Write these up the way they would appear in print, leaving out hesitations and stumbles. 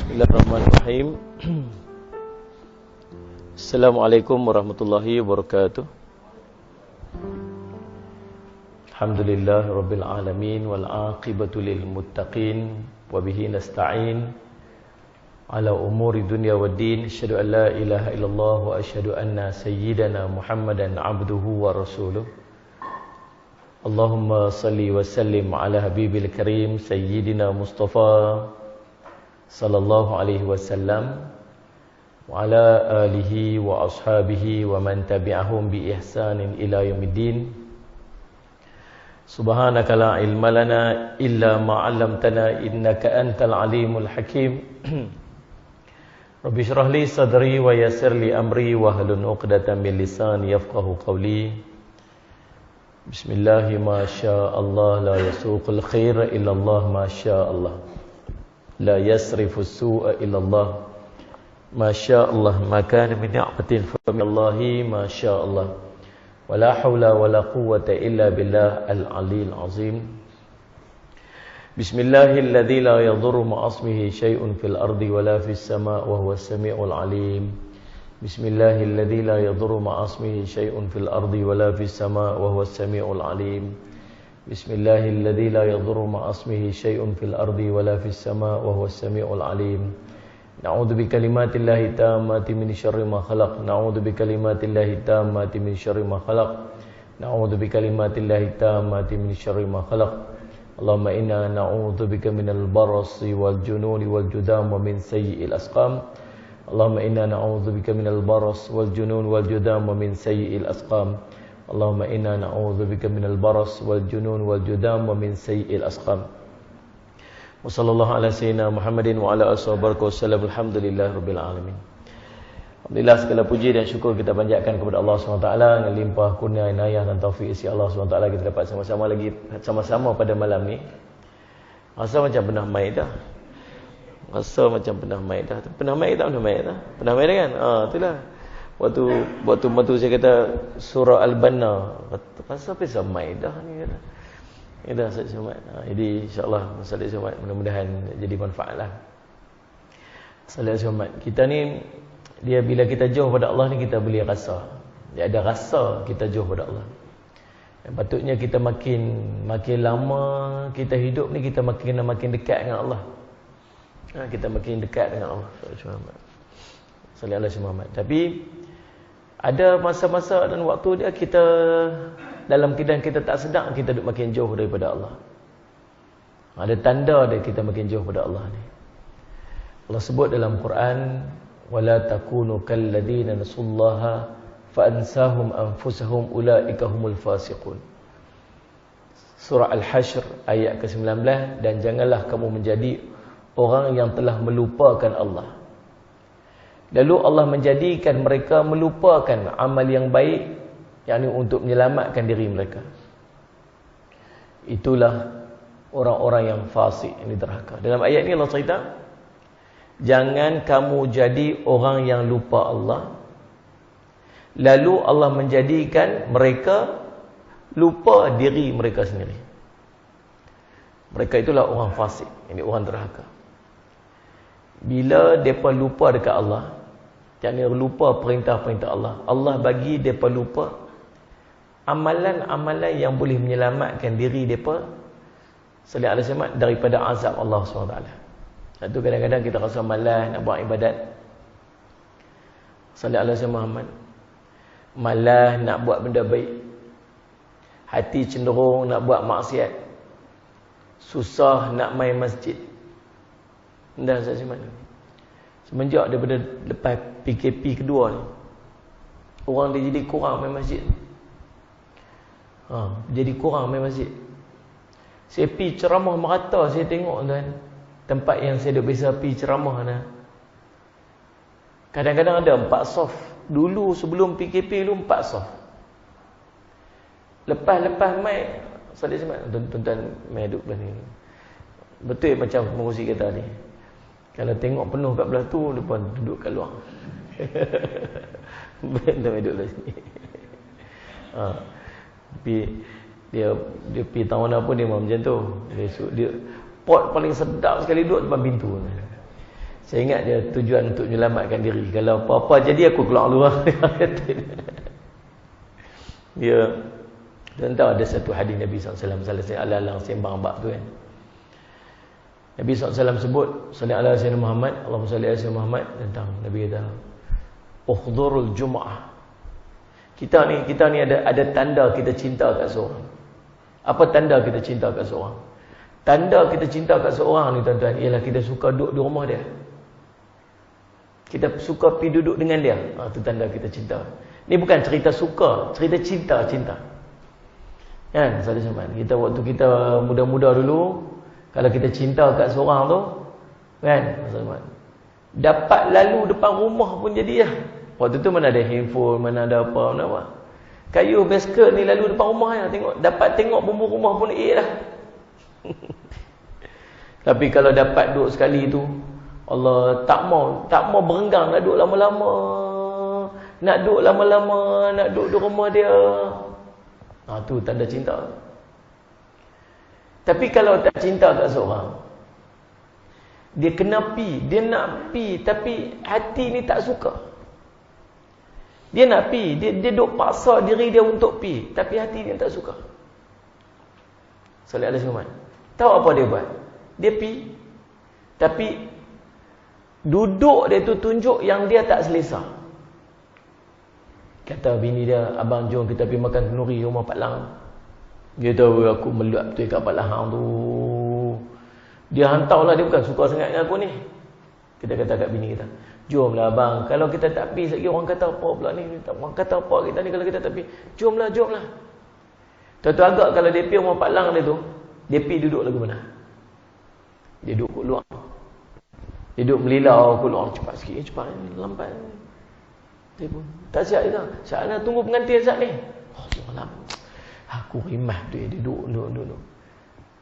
Bismillahirrahmanirrahim. Assalamualaikum warahmatullahi wabarakatuh. Alhamdulillah rabbil alamin wal aqibatu lil muttaqin wa bihi nasta'in ala umuri dunya waddin. Asyhadu an la ilaha illallah wa asyhadu anna sayyidana Muhammadan abduhu wa rasuluh. Allahumma salli wa sallim ala habibil karim sayyidina Mustafa sallallahu alaihi wasallam wa ala alihi wa ashabihi wa man tabi'ahum bi ihsanin ila yaumiddin. Subhanaka la ilma lana illa ma 'allamtana innaka antal alimul hakim. Rabbi shrah li sadri wa yassir li amri wa hlul 'uqdatam min lisani yafqahu qawli. Bismillah ma syaa Allah la yasuqul khaira illa Allah ma syaa Allah. La yasrifu su'a illallah ma syaa Allah ma kana min ni'matin fa min Allahi ma syaa Allah wa la haula wa la quwwata illa billah al-'aliyyil 'azim. Bismillahilladzi la yadhurru ma'asmihi syai'un fil ardi wa la fis sama' wa huwas sami'ul 'alim. Bismillahilladzi la yadhurru ma'asmihi syai'un fil ardi wa la fis sama' wa huwas sami'ul 'alim. Bismillahilladzi la yadhurru ma'asmihi syai'un fil ardi wa la fis sama' wa huwas sami'ul 'alim. Na'udzu bikalimatillahi tammati min syarri ma khalaq. Na'udzu bikalimatillahi tammati min syarri ma khalaq. Na'udzu bikalimatillahi tammati min syarri ma khalaq. Allahumma inna na'udzu bika minal barasi wal jununi wal judam wa min sayyi'il asqam. Allahumma inna na'udzu bika minal baras wal junun wal judam wa min sayyi'il asqam. Allahumma inna na'udzubika minal baras wal junun wal judam wa min sayyi'il asqam. Wa sallallahu ala sayyidina Muhammadin wa ala alihi wasallam. Alhamdulillah rabbil alamin. Alhamdulillah, segala puji dan syukur kita panjatkan kepada Allah SWT dengan limpah kurnia inayah dan taufik isi Allah SWT. Kita dapat sama-sama pada malam ni. Rasa macam pernah mai dah. Rasa macam pernah mai dah. Pernah mai tak? Pernah mai dah kan? Itulah. Waktu saya kata surah Al-Banna, rasa apa samai dah ni kata. Ya dah saya selamat. Jadi insya-Allah masalah selamat mudah-mudahan jadi manfaatlah. Masalah selamat. Kita ni dia bila kita jauh pada Allah ni kita boleh rasa. Dia ada rasa kita jauh pada Allah. Dan patutnya kita makin lama kita hidup ni kita makin dekat dengan Allah. Kita makin dekat dengan Allah. Sallallahu alaihi wasallam. Tapi ada masa-masa dan waktu dia kita dalam keadaan kita tak sedar kita duk makin jauh daripada Allah. Ada tanda dia kita makin jauh pada Allah ni. Allah sebut dalam Quran, wala takunu kalladzina nasullaha fa ansahum anfusahum ulaika humul fasiqun. Surah Al-Hashr ayat ke-19, dan janganlah kamu menjadi orang yang telah melupakan Allah. Lalu Allah menjadikan mereka melupakan amal yang baik, yakni untuk menyelamatkan diri mereka. Itulah orang-orang yang fasik, yang derhaka. Dalam ayat ini Allah cerita, jangan kamu jadi orang yang lupa Allah. Lalu Allah menjadikan mereka lupa diri mereka sendiri. Mereka itulah orang fasik, ini orang derhaka. Bila mereka lupa dekat Allah, yakni lupa perintah-perintah Allah, Allah bagi mereka lupa amalan-amalan yang boleh menyelamatkan diri mereka sallallahu alaihi wasallam daripada azab Allah SWT. Satu kadang-kadang kita rasa malas nak buat ibadat. Sallallahu alaihi wasallam malas nak buat benda baik. Hati cenderung nak buat maksiat. Susah nak main masjid. Dah saya mana? Semenjak daripada lepas PKP kedua ni, orang dia jadi kurang main masjid. Jadi kurang main masjid. Saya pergi ceramah merata, saya tengok tuan, tempat yang saya duk biasa pergi ceramah ni. Kadang-kadang ada 4 saf. Dulu sebelum PKP dulu 4 saf. Lepas mai salih semat tuan-tuan mai duduk belah ni. Betul macam pengurusi kita ni. Kalau tengok penuh kat belah tu, depan duduk kat luar. Benda duduk lah sini. Tapi dia pergi tahun apa dia macam tu. Dia pot paling sedap sekali duduk depan pintu. Saya ingat dia tujuan untuk menyelamatkan diri. Kalau apa-apa jadi aku keluar luar. Dia dan tahu ada satu hadis Nabi SAW selesai ala-alang sembang bab tu kan. Nabi SAW sebut sallallahu alaihi wasallam Muhammad, Allahumma salli ala Muhammad, tentang Nabi kata uhdurul jum'ah. Kita ni ada tanda kita cinta kat seorang. Apa tanda kita cinta kat seorang? Tanda kita cinta kat seorang ni tuan-tuan ialah kita suka duduk di rumah dia. Kita suka pergi duduk dengan dia. Itu tanda kita cinta. Ni bukan cerita suka, cerita cinta. Kan, sahabat-sahabat. Kita waktu kita muda-muda dulu, kalau kita cinta kat seorang tu, kan, sahabat, dapat lalu depan rumah pun jadi lah. Waktu tu mana ada handphone, mana ada apa, mana apa. Kayu bicycle ni lalu depan rumah ya, dapat tengok bumbu rumah pun lah. Tapi kalau dapat duduk sekali tu, Allah tak mau berenggang nak duduk lama-lama. Nak duduk lama-lama, nak duduk di rumah dia. Tu tanda cinta. Tapi kalau tak cinta kat seorang, dia kena pi, dia nak pi tapi hati ni tak suka. Dia nak pi, dia duk paksa diri dia untuk pi, tapi hati dia tak suka. Sallallahu alaihi wasallam. Tahu apa dia buat? Dia pi, tapi duduk dia tu tunjuk yang dia tak selesa. Kata bini dia, abang jom kita pergi makan kenduri rumah Pak Lang. Dia tahu aku meluap betul kat Pak Lang tu. Dia hantarlah, dia bukan suka sangat dengan aku ni. Kita kata kat bini kita, jomlah abang, kalau kita tak pergi sekali orang kata apa pula ni, orang kata apa kita ni kalau kita tak pergi. Jomlah. Tuan-tuan agak kalau dia pergi rumah Pak Lang dia tu, dia pergi duduk lagu mana? Dia duduk kat luar. Dia duduk melilau kat luar, cepat sikit, cepat ni, lambat. Dia pun tak siap dia. Siap nak tunggu pengantin saat ni. Allah, aku rimah tu dia duduk.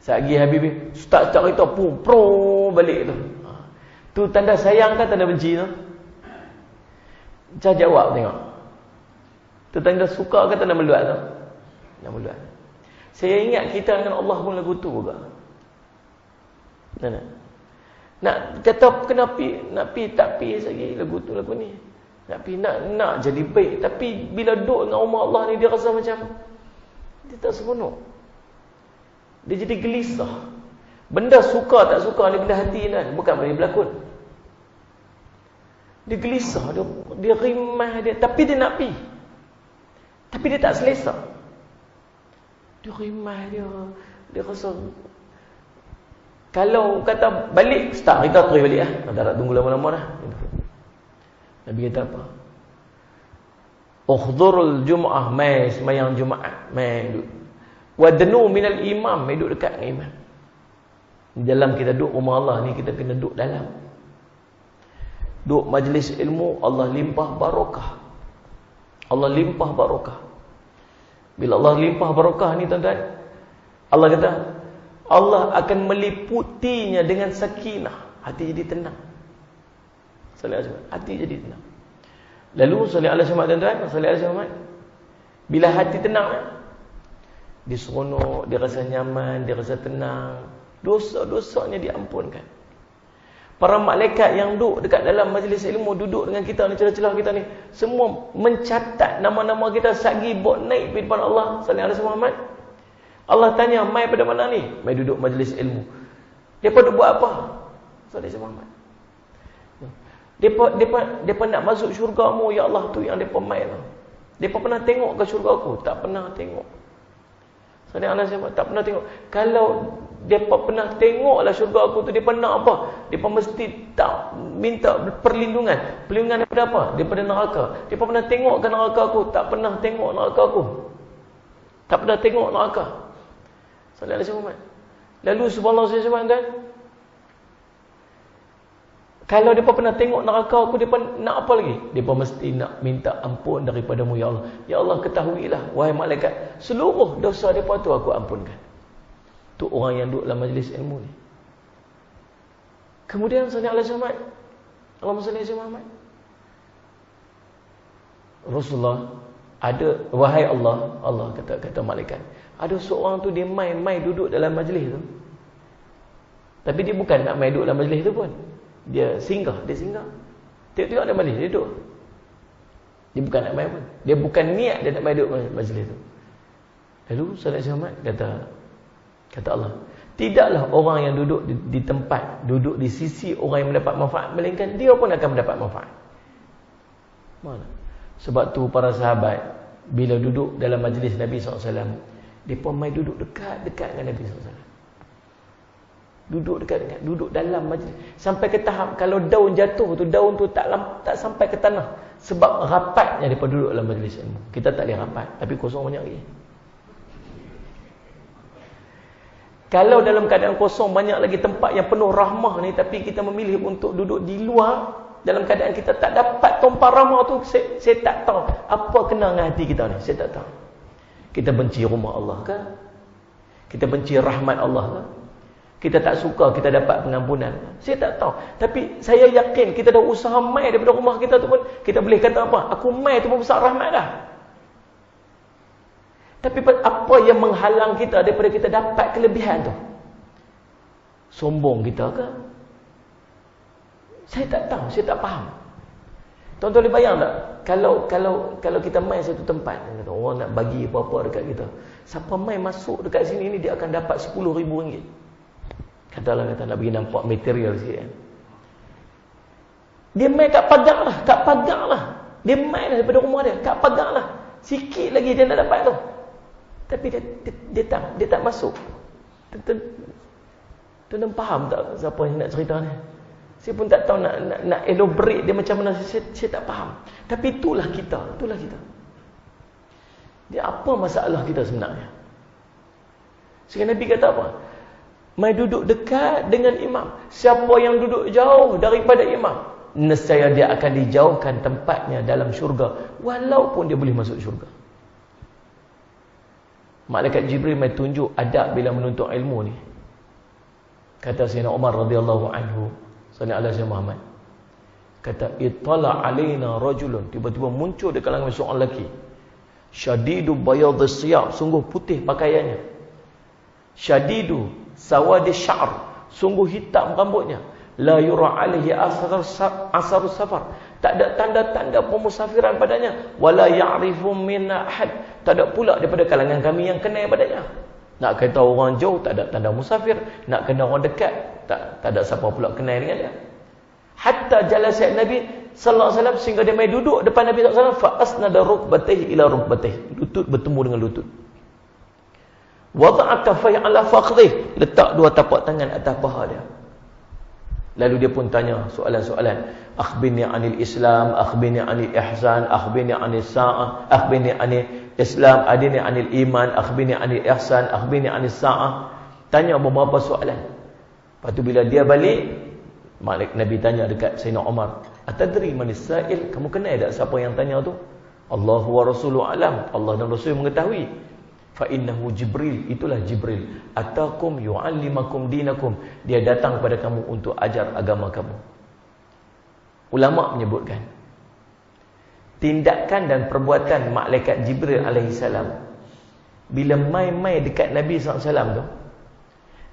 Saat lagi Habib start cerita pum pro balik tu. Tu tanda sayang kan tanda benci tu? Macam jawab tengok. Tu tanda suka kan tanda meluat tu? Tanda meluat. Saya ingat kita dengan Allah pun lagu tu juga. Nak kata kenapa nak pi tak pi lagi lagu tu lagu ni. Nak pi nak jadi baik, tapi bila duduk dengan rumah Allah ni dia rasa macam dia tak seronok. Dia jadi gelisah. Benda suka tak suka ni bila hati kan, bukan boleh berlakon. Dia gelisah, dia rimah dia, tapi dia nak pi. Tapi dia tak selesa. Dia rimah dia rasa kalau kata balik, start kita terus balik tak nak tunggu lama-lama dah. Nabi kata apa? Uhdurul jum'ah, mai sembahyang Jumaat, mai duduk. Wadnu minal imam, mai duduk dekat dengan imam. Dalam kita duduk rumah Allah ni, kita kena duduk dalam. Duduk majlis ilmu, Allah limpah barakah. Allah limpah barakah. Bila Allah limpah barakah ni tuan-tuan, Allah kata, Allah akan meliputinya dengan sakinah. Hati jadi tenang. Sallallahu alaihi wasallam, hati jadi tenang. Lalu sallallahu alaihi wasallam tuan-tuan, sallallahu alaihi wasallam, bila hati tenang, dia seronok, dia rasa nyaman, dia rasa tenang, dosa-dosanya diampunkan. Para malaikat yang duduk dekat dalam majlis ilmu, duduk dengan kita ni, celah-celah kita ni, semua mencatat nama-nama kita sagi buat naik di depan Allah sallallahu alaihi wasallam. Allah tanya, mai pada mana ni? Mai duduk majlis ilmu. Depa duk buat apa? Sallallahu alaihi wasallam. Depa nak masuk syurga-Mu, ya Allah, tu yang depa mai lah. Depa pernah tengok ke syurga aku? Tak pernah tengok. Sallallahu tak pernah tengok. Kalau depa pernah tengoklah syurga aku tu, depa nak apa? Depa mesti tak minta perlindungan. Perlindungan daripada apa? Daripada neraka. Depa pernah tengok ke neraka aku? Tak pernah tengok neraka aku. Tak pernah tengok neraka. Sallallahu alaihi wasallam. Lalu subhanallah sallallahu kan? Kalau depa pernah tengok neraka aku, depa nak apa lagi? Depa mesti nak minta ampun daripada-Mu, ya Allah. Ya Allah, ketahuilah wahai malaikat, seluruh dosa depa tu aku ampunkan. Tu orang yang duduk dalam majlis ilmu ni. Kemudian sallallahu alaihi wasallam, Allahumma salli ala Muhammad. Rasulullah ada, wahai Allah kata malaikat, ada seorang tu dia mai duduk dalam majlis tu. Tapi dia bukan nak mai duduk dalam majlis tu pun. Dia singgah. Tengok-tengok ada majlis, dia duduk. Dia bukan nak main pun. Dia bukan niat dia nak main duduk majlis tu. Lalu Saudara Muhammad kata Allah, tidaklah orang yang duduk di tempat, duduk di sisi orang yang mendapat manfaat, melainkan dia pun akan mendapat manfaat. Mana? Sebab tu para sahabat bila duduk dalam majlis Nabi SAW, dia pun main duduk dekat dengan Nabi SAW. Duduk dekat, duduk dalam majlis. Sampai ke tahap kalau daun jatuh tu, daun tu tak sampai ke tanah. Sebab rapatnya daripada duduk dalam majlis ilmu. Kita tak boleh rapat, tapi kosong banyak lagi. Kalau dalam keadaan kosong banyak lagi tempat yang penuh rahmah ni, tapi kita memilih untuk duduk di luar, dalam keadaan kita tak dapat tumpah rahmah tu, saya tak tahu apa kena dengan hati kita ni. Saya tak tahu. Kita benci rumah Allah ke? Kita benci rahmat Allah ke? Kita tak suka kita dapat pengampunan ke? Saya tak tahu. Tapi saya yakin kita dah usaha mai daripada rumah kita tu pun, kita boleh kata apa? Aku mai tu pun besar rahmat dah. Tapi apa yang menghalang kita daripada kita dapat kelebihan tu? Sombong kita ke? Saya tak tahu, saya tak faham. Tuan-tuan boleh bayang tak? Kalau kita main satu tempat, orang nak bagi apa-apa dekat kita. Siapa main masuk dekat sini ni, dia akan dapat RM10,000. Katalah nak bagi nampak material sikit kan. Dia main kat pagar lah. Dia main daripada rumah dia, kat pagar lah. Sikit lagi dia nak dapat tu. Tapi dia tak masuk. Tuan-tuan faham tak siapa yang nak cerita ni? Saya pun tak tahu nak elaborate dia macam mana. Saya tak faham. Tapi itulah kita. Dia apa masalah kita sebenarnya? Sehingga Nabi kata apa? Mai duduk dekat dengan imam. Siapa yang duduk jauh daripada imam, nescaya dia akan dijauhkan tempatnya dalam syurga, walaupun dia boleh masuk syurga. Malaikat Jibril mai tunjuk adab bila menuntut ilmu ni. Kata Sayyidina Umar radhiyallahu anhu, Sayyidina Ali Muhammad, kata ittala alaina rajulun, tiba-tiba muncul di kalangan seorang lelaki, syadidu bayadhis siyab, sungguh putih pakaiannya, syadidu sawadis sya'r, sungguh hitam rambutnya, la yura alaihi asarus safar, tak ada tanda-tanda pemusafiran padanya, wala ya'rifu minna ahad, tak ada pula daripada kalangan kami yang kenal padanya. Nak kata orang jauh tak ada tanda musafir, nak kena orang dekat tak ada siapa pula kenal dengan dia. Hatta jalasat Nabi sallallahu alaihi wasallam, sehingga dia mai duduk depan Nabi sallallahu alaihi wasallam, fa asnada rukbatayhi ila rukbatayhi, lutut bertemu dengan lutut. Wada'a kaffayhi ala fakhidhi, letak dua tapak tangan atas paha dia. Lalu dia pun tanya soalan-soalan. Akhbirni anil Islam, akhbirni anil ihsan, akhbirni anil sa'ah, akhbirni anil Islam, adini anil iman, akhbirni anil ihsan, akhbirni anil sa'ah. Tanya beberapa soalan. Lepas tu bila dia balik, Nabi tanya dekat Sayyidina Umar, atadri manis sa'il, kamu kenal tak siapa yang tanya tu? Allahu wa rasuluhu alam, Allah dan Rasul mengetahui. Fa innahu Jibril, itulah Jibril, atakum yu'allimakum dinakum, dia datang kepada kamu untuk ajar agama kamu. Ulama menyebutkan tindakan dan perbuatan malaikat Jibril alaihissalam bila mai-mai dekat Nabi SAW tu,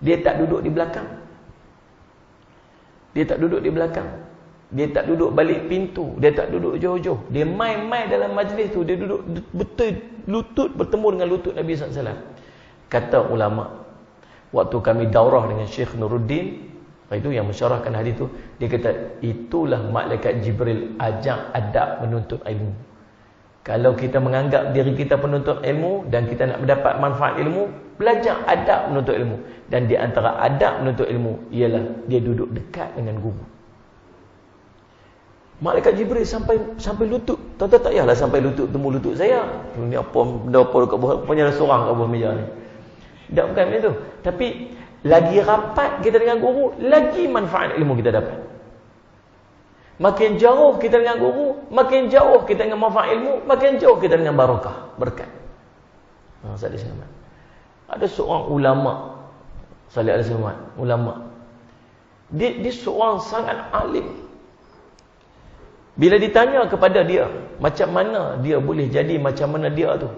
dia tak duduk di belakang, dia tak duduk balik pintu, dia tak duduk jauh-jauh, dia mai-mai dalam majlis tu, dia duduk betul lutut bertemu dengan lutut Nabi SAW. Kata ulama, waktu kami daurah dengan Syekh Nuruddin, itu yang mensyarahkan hadis tu, dia kata itulah malaikat Jibril ajak adab menuntut ilmu. Kalau kita menganggap diri kita penuntut ilmu dan kita nak mendapat manfaat ilmu, belajar adab menuntut ilmu. Dan di antara adab menuntut ilmu ialah dia duduk dekat dengan guru. Malaikat Jibril sampai lutut. Tuan-tuan tak payahlah sampai lutut temu lutut saya. Ini apa dekat bawah, punya seorang kat bawah meja ni. Tak, bukan macam tu. Tapi lagi rapat kita dengan guru, lagi manfaat ilmu kita dapat. Makin jauh kita dengan guru, makin jauh kita dengan manfaat ilmu, makin jauh kita dengan barakah, berkat. Ada seorang ulama, Salih Al-Samad, ulama. Dia seorang sangat alim. Bila ditanya kepada dia, macam mana dia boleh jadi macam mana dia tu?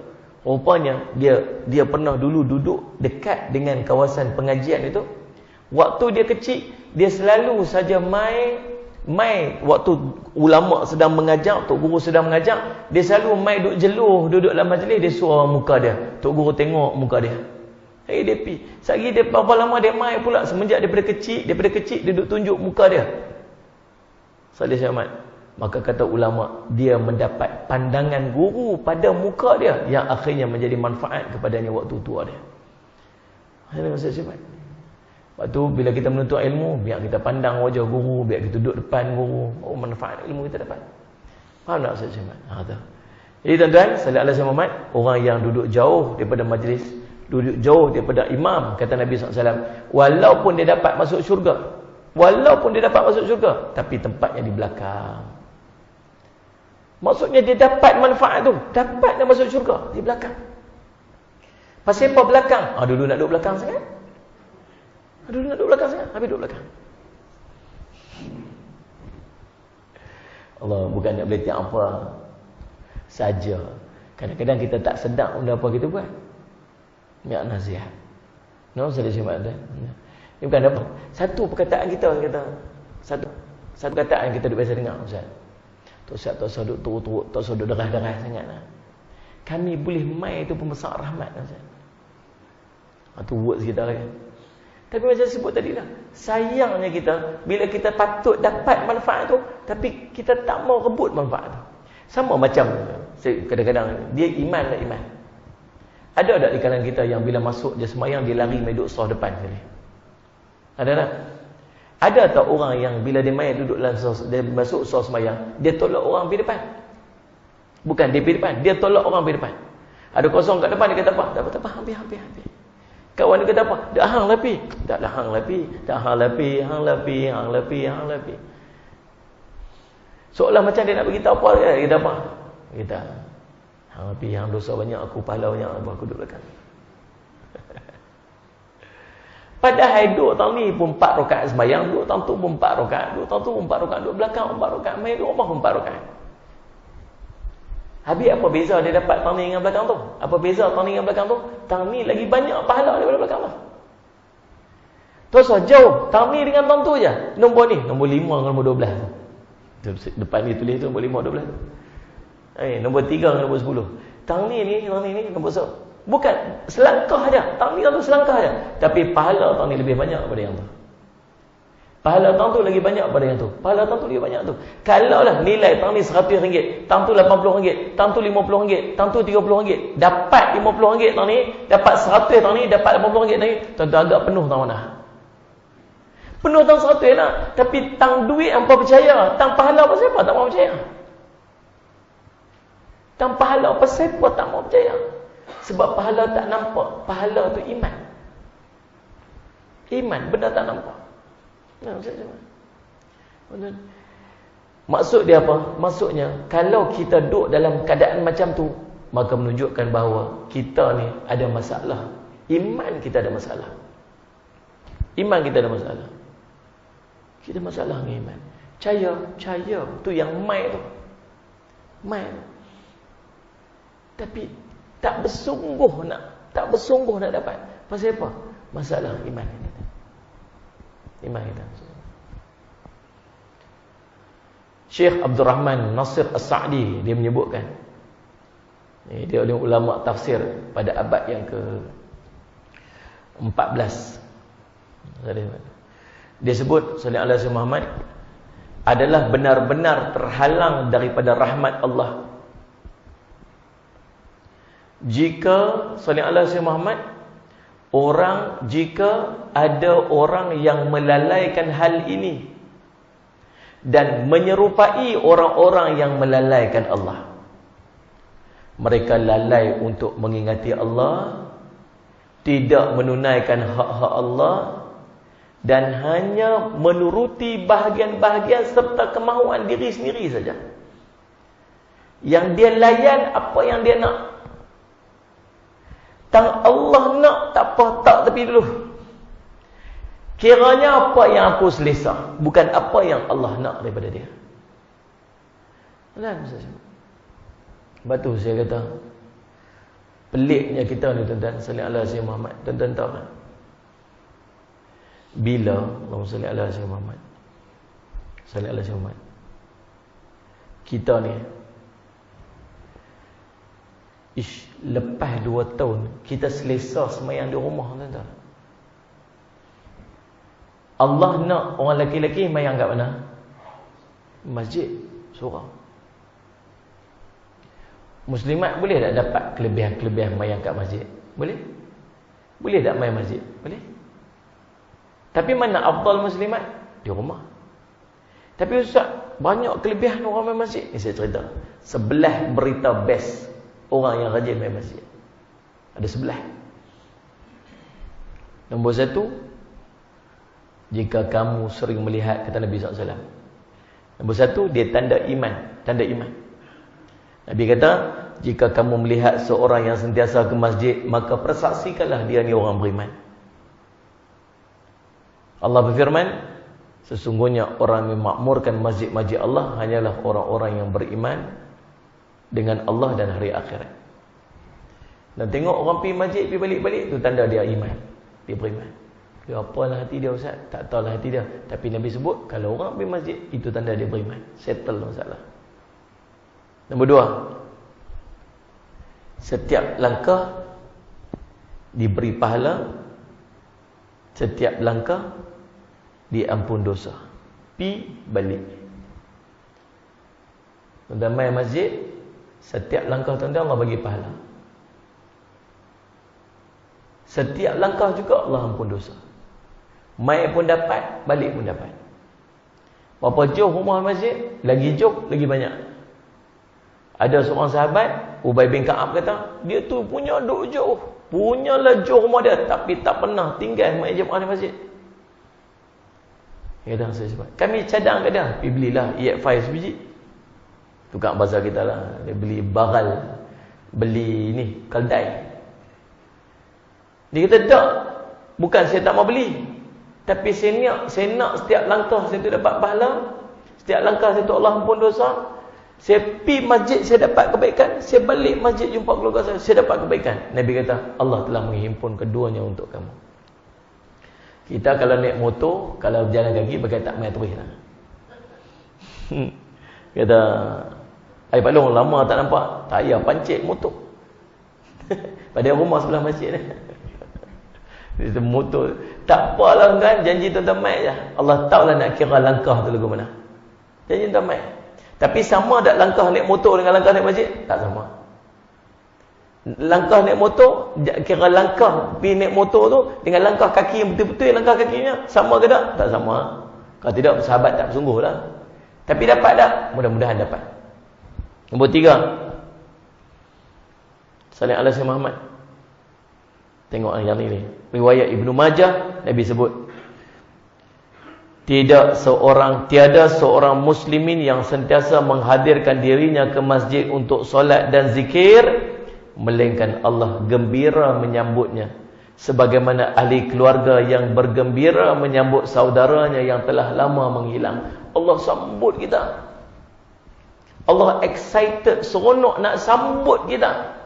Rupanya dia pernah dulu duduk dekat dengan kawasan pengajian itu. Waktu dia kecil, dia selalu saja mai waktu ulama sedang mengajar, tok guru sedang mengajar, dia selalu mai duduk jeluh, duduk dalam majlis, dia suruh muka dia. Tok guru tengok muka dia. Dia pi. Sagi dia berapa lama dia mai pula, semenjak daripada kecil dia duduk tunjuk muka dia. Salih Syahmat. Maka kata ulama, dia mendapat pandangan guru pada muka dia yang akhirnya menjadi manfaat kepadanya waktu tua dia. Ini Salih Syahmat. Waktu bila kita menuntut ilmu, biar kita pandang wajah guru, biar kita duduk depan guru, manfaat ilmu kita dapat. Faham tak Ustaz Syahmat? Jadi tuan-tuan, sallallahu alaihi wasallam, orang yang duduk jauh daripada majlis, duduk jauh daripada imam, kata Nabi SAW, walaupun dia dapat masuk syurga, tapi tempatnya di belakang. Maksudnya dia dapat manfaat tu, dapat dia masuk syurga di belakang. Pasal apa belakang? Dulu nak duduk belakang sangat. Habis duduk belakang. Allah bukan nak boleh tiap apa saja. Kadang-kadang kita tak sedar benda apa kita buat. Miak nasihat. Saya simak dah. Ini bukan apa. Satu perkataan kita kata. Satu perkataan kita biasa dengar Ustaz. Tak usah duduk turut-turut, tak usah duduk derah-derah sangatlah. Kami boleh mai itu pun besar rahmat Ustaz. Itu words kita kan. Tapi macam sebut tadi lah, sayangnya kita bila kita patut dapat manfaat tu, tapi kita tak mau rebut manfaat tu. Sama macam kadang-kadang dia iman lah iman. Ada tak di kalangan kita yang bila masuk je semayang dia lari main duduk sah depan sekali? Ada tak? Ada tak orang yang bila dia main duduk dalam dia masuk sah semayang, dia tolak orang pergi depan? Bukan dia pergi depan, dia tolak orang pergi depan. Ada kosong kat depan, dia kata apa? Tak apa, hampir. Kawan dia kata apa? Dah hang lapi. Tak dah hang lapi. Seolah macam dia nak beritahu apa dia kata apa? Kita hang lapi, hang dosa banyak, aku pahala banyak, aku duduk belakang. Padahal duduk tahun ni pun 4 rakaat sembahyang, duduk tahun tu pun 4 rakaat, duduk tahun tu pun 4 rakaat, duduk belakang 4 rakaat, main duduk rumah pun 4 rakaat. Habis apa beza dia dapat tahun ni dengan belakang tu? Apa beza tahun ni dengan belakang tu? Tahun ni lagi banyak pahala daripada belakang tu. Terus jauh. Tahun ni dengan tahun tu je. Nombor ni. Nombor 5 dengan nombor 12. Depan ni tulis tu nombor 5, 12. Nombor 3 dengan nombor 10. Tahun ni nombor 1. Bukan. Selangkah aja. Tahun ni tahun tu selangkah aja. Tapi pahala tahun ni lebih banyak daripada yang tu. Pahala tahun tu lagi banyak daripada yang tu. Pahala tahun tu lagi banyak tu. Kalau lah nilai tahun ni RM100, tahun tu RM80, tahun tu RM50, tahun tu RM30. Dapat RM50 tahun ni, dapat RM100 tahun ni, dapat RM80 tahun ni, tuan-tuan agak penuh tahun mana? Penuh tahun RM100 lah. Tapi tang duit hampa percaya, tang pahala apa siapa tak mau percaya? Tang pahala apa siapa tak mau percaya? Sebab pahala tak nampak. Pahala tu iman. Iman, benda tak nampak. Maksud dia apa? Maksudnya kalau kita duduk dalam keadaan macam tu, maka menunjukkan bahawa kita ni ada masalah. Iman kita ada masalah. Iman kita ada masalah. Kita masalah dengan iman. Cahaya tu yang mai tu. Mai. Tapi tak bersungguh nak dapat. Pasal apa? Masalah iman kita. Iman kita. Syekh Abdul Rahman Nasir As-Sa'di dia menyebutkan, dia oleh ulama tafsir pada abad yang ke-14. Dia sebut sallallahu alaihi wasallam Muhammad adalah benar-benar terhalang daripada rahmat Allah. Jika sallallahu alaihi wasallam Muhammad jika ada orang yang melalaikan hal ini dan menyerupai orang-orang yang melalaikan Allah. Mereka lalai untuk mengingati Allah, tidak menunaikan hak-hak Allah, dan hanya menuruti bahagian-bahagian serta kemahuan diri sendiri saja. Yang dia layan apa yang dia nak. Tang Allah nak tak apa, tak tepi dulu. Kiranya apa yang aku selesa, bukan apa yang Allah nak daripada dia. Sebab tu saya kata, peliknya kita ni tuan-tuan, sallallahu alaihi wasallam Muhammad. Tuan-tuan tahu kan? Bila Allahumma salli ala Sayyidina Muhammad, salli ala Sayyidina Muhammad, kita ni lepas 2 tahun kita selesa semayang di rumah, tuan-tuan. Allah nak orang lelaki-lelaki semayang kat mana? Masjid, surau. Muslimat boleh tak dapat kelebihan-kelebihan semayang kat masjid? Boleh? Boleh tak main masjid? Boleh. Tapi mana afdal muslimat? Di rumah. Tapi ustaz, banyak kelebihan orang main masjid. Ni saya cerita. 11 berita best orang yang rajin main masjid. Ada 11. Nombor 1, jika kamu sering melihat, kata Nabi SAW. Nombor 1, dia tanda iman. Tanda iman. Nabi kata, jika kamu melihat seorang yang sentiasa ke masjid, maka persaksikanlah dia ni orang beriman. Allah berfirman, sesungguhnya orang yang memakmurkan masjid-masjid Allah hanyalah orang-orang yang beriman dengan Allah dan hari akhirat. Dan tengok orang pergi masjid, pergi balik-balik, tu tanda dia iman. Dia beriman. Dia apalah hati dia ustaz? Tak tahulah hati dia. Tapi Nabi sebut, kalau orang pergi masjid, itu tanda dia beriman. Settle masalah. Nombor 2, setiap langkah diberi pahala, setiap langkah diampun dosa. Pi balik. Tuan-tuan main masjid, setiap langkah tuan-tuan Allah bagi pahala. Setiap langkah juga Allah ampun dosa. Main pun dapat, balik pun dapat. Berapa jauh rumah masjid, lagi jauh, lagi banyak. Ada seorang sahabat, Ubay bin Ka'ab kata, dia tu punya duk jauh. Punyalah jauh rumah dia, tapi tak pernah tinggal main jemaah di masjid. Kata saya sebab, kami cadang kat dia, pergi belilah EX5 sebiji. Tukang bazar kita lah, dia beli baral, beli ni, keldai. Dia kata, tak, bukan saya tak mau beli, tapi saya nak setiap langkah saya tu dapat pahala, setiap langkah saya tu Allah ampun dosa. Saya pergi masjid, saya dapat kebaikan. Saya balik masjid jumpa keluarga saya dapat kebaikan. Nabi kata, Allah telah menghimpun keduanya untuk kamu. Kita kalau naik motor, kalau jalan kaki, bagai tak main terus lah. Kata, Pak Long, lama tak nampak. Tak payah pancit motor. Pada rumah sebelah masjid ni. Motor. Tak apalah kan, janji tuan-tuan mai je. Allah tahulah nak kira langkah tu lagu mana. Janji tuan-tuan mai. Tapi sama tak langkah naik motor dengan langkah naik masjid? Tak sama. Langkah naik motor, kira langkah pergi naik motor tu dengan langkah kaki yang betul-betul langkah kakinya, sama ke tak? Tak sama. Kalau tidak, sahabat tak bersungguh lah. Tapi dapat tak? Mudah-mudahan dapat. Nombor 3, Salih ala Sayyidina Muhammad. Tengok yang ni. Riwayat Ibnu Majah, Nabi sebut, tiada seorang muslimin yang sentiasa menghadirkan dirinya ke masjid untuk solat dan zikir, melainkan Allah gembira menyambutnya, sebagaimana ahli keluarga yang bergembira menyambut saudaranya yang telah lama menghilang. Allah sambut kita. Allah excited, seronok nak sambut kita.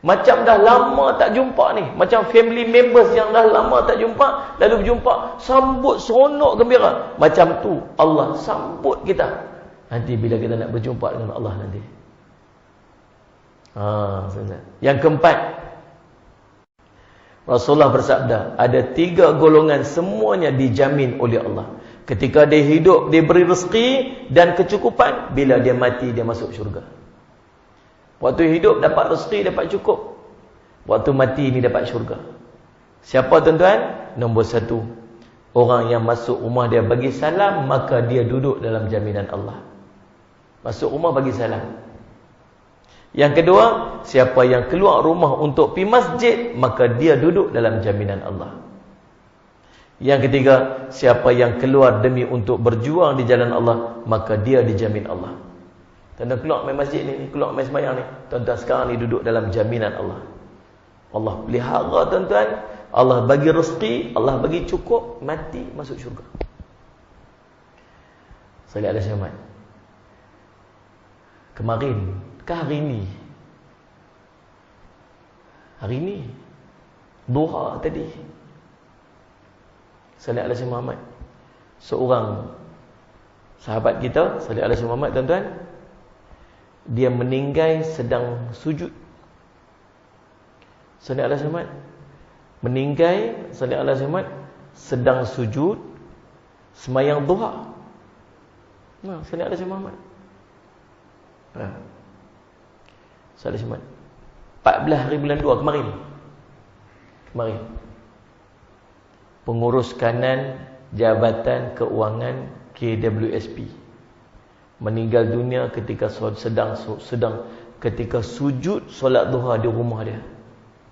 Macam dah lama tak jumpa ni, macam family members yang dah lama tak jumpa, lalu berjumpa, sambut seronok gembira. Macam tu Allah sambut kita nanti bila kita nak berjumpa dengan Allah nanti. Yang keempat, Rasulullah bersabda, ada 3 golongan semuanya dijamin oleh Allah. Ketika dia hidup, dia beri rezeki dan kecukupan. Bila dia mati, dia masuk syurga. Waktu hidup dapat rezeki, dapat cukup. Waktu mati ni dapat syurga. Siapa tuan-tuan? Nombor 1, orang yang masuk rumah dia bagi salam, maka dia duduk dalam jaminan Allah. Masuk rumah bagi salam. Yang kedua, siapa yang keluar rumah untuk pergi masjid, maka dia duduk dalam jaminan Allah. Yang ketiga, siapa yang keluar demi untuk berjuang di jalan Allah, maka dia dijamin Allah. Tuan-tuan keluar main masjid ni, keluar main sembahyang ni, tuan-tuan sekarang ni duduk dalam jaminan Allah. Allah pelihara tuan-tuan, Allah bagi rezeki, Allah bagi cukup, mati masuk syurga. Salih ala Sayyidina Muhammad. Kemarin ke hari ni duha tadi, Salih alaihi Muhammad. Seorang sahabat kita, salih alaihi Muhammad, tuan-tuan, dia meninggal sedang sujud. Salih alaihi Muhammad meninggal, salih alaihi Muhammad, sedang sujud sembahyang duha. Nah, salih alaihi Muhammad. Salih alaihi Muhammad. 14 hari bulan 2 kemarin. Pengurus kanan Jabatan Keuangan KWSP meninggal dunia ketika ketika sujud solat duha di rumah dia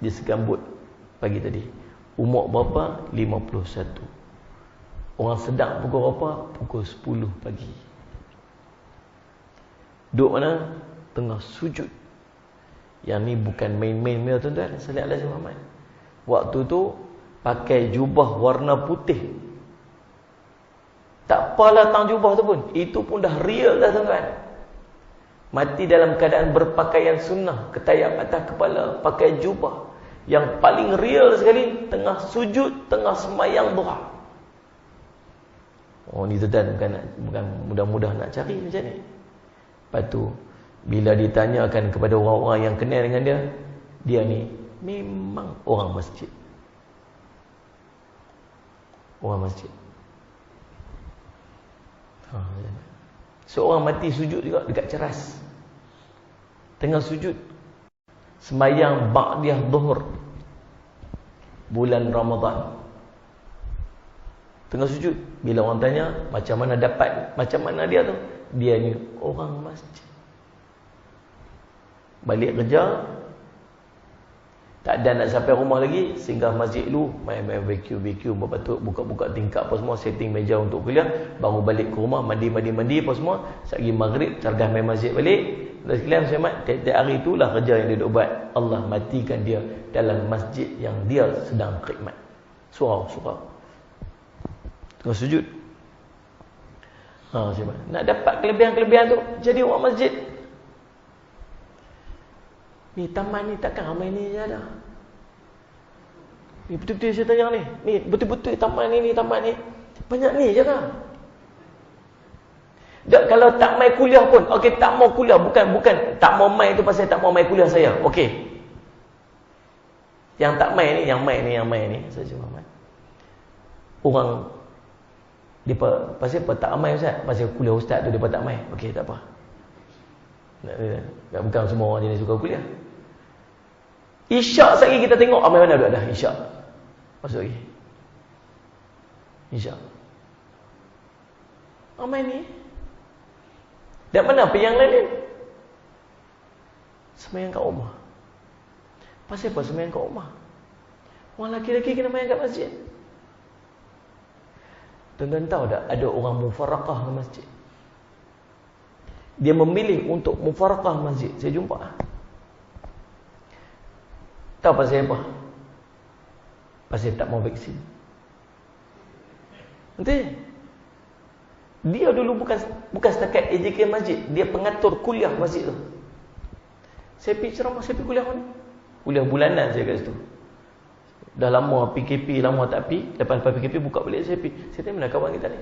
di Segambut pagi tadi. Umur berapa? 51. Orang sedang pukul berapa? Pukul 10 pagi. Duduk mana? Tengah sujud. Yang ni bukan main-main, tuan-tuan. Salih alaihi Muhammad. Waktu tu pakai jubah warna putih. Tak apalah tang jubah tu pun. Itu pun dah real dah, tuan-tuan. Mati dalam keadaan berpakaian sunnah, ketayap atas kepala, pakai jubah. Yang paling real sekali, tengah sujud, tengah sembahyang duha. Oh, ni tuan-tuan, bukan mudah-mudah nak cari macam ni. Lepas tu, bila ditanyakan kepada orang-orang yang kenal dengan dia, dia ni memang orang masjid. Orang masjid. Seorang mati sujud juga dekat Ceras. Tengah sujud sembahyang ba'diyah zuhur bulan Ramadan. Tengah sujud. Bila orang tanya macam mana dapat, macam mana dia tu, dia ni orang masjid. Balik kerja, tak ada nak sampai rumah lagi, singgah masjid dulu, main-main vacuum, berbatuk, buka-buka tingkap apa semua, setting meja untuk kuliah, baru balik ke rumah, mandi apa semua, sehari maghrib, cargah main masjid balik. Dan sekalian selamat, tiap-tiap hari itulah kerja yang dia duk buat. Allah matikan dia dalam masjid yang dia sedang khidmat. Surau. Tengah sujud. Nak dapat kelebihan-kelebihan tu, jadi orang masjid. Ni taman ni takkan ramai ni je dah. Ni betul-betul saya tanya ni. Ni betul-betul taman ni banyak ni je kan. Tak, kalau tak mai kuliah pun, okey, tak mau kuliah, bukan tak mau mai tu pasal tak mau mai kuliah saya. Okey. Yang tak mai ni, yang mai ni saya cuma mai. Orang depa pasal apa tak mai ustaz? Pasal kuliah ustaz tu depa tak mai. Okey, tak apa. Bukan semua orang jenis suka kuliah. Isyak sekali kita tengok amai mana dah isyak. Masuk lagi. Isyak. Amai ni. Dan mana apa yang lain? Sembahyang kat rumah. Pasal apa sembahyang kat rumah? Orang lelaki-lelaki kena sembahyang kat masjid. Tuan-tuan tahu tak, ada orang mufaraqah ke masjid. Dia memilih untuk mufaraqah masjid. Saya jumpa. Tahu pasal apa? Pasal tak mau vaksin. Nanti dia dulu bukan setakat AJK masjid, dia pengatur kuliah masjid tu. Saya pergi ceramah, saya pergi kuliah mana? Kuliah bulanan saya kat situ. Dah lama PKP, lama tak pergi. Lepas PKP buka balik saya pergi. Saya tanya mana kawan kita ni?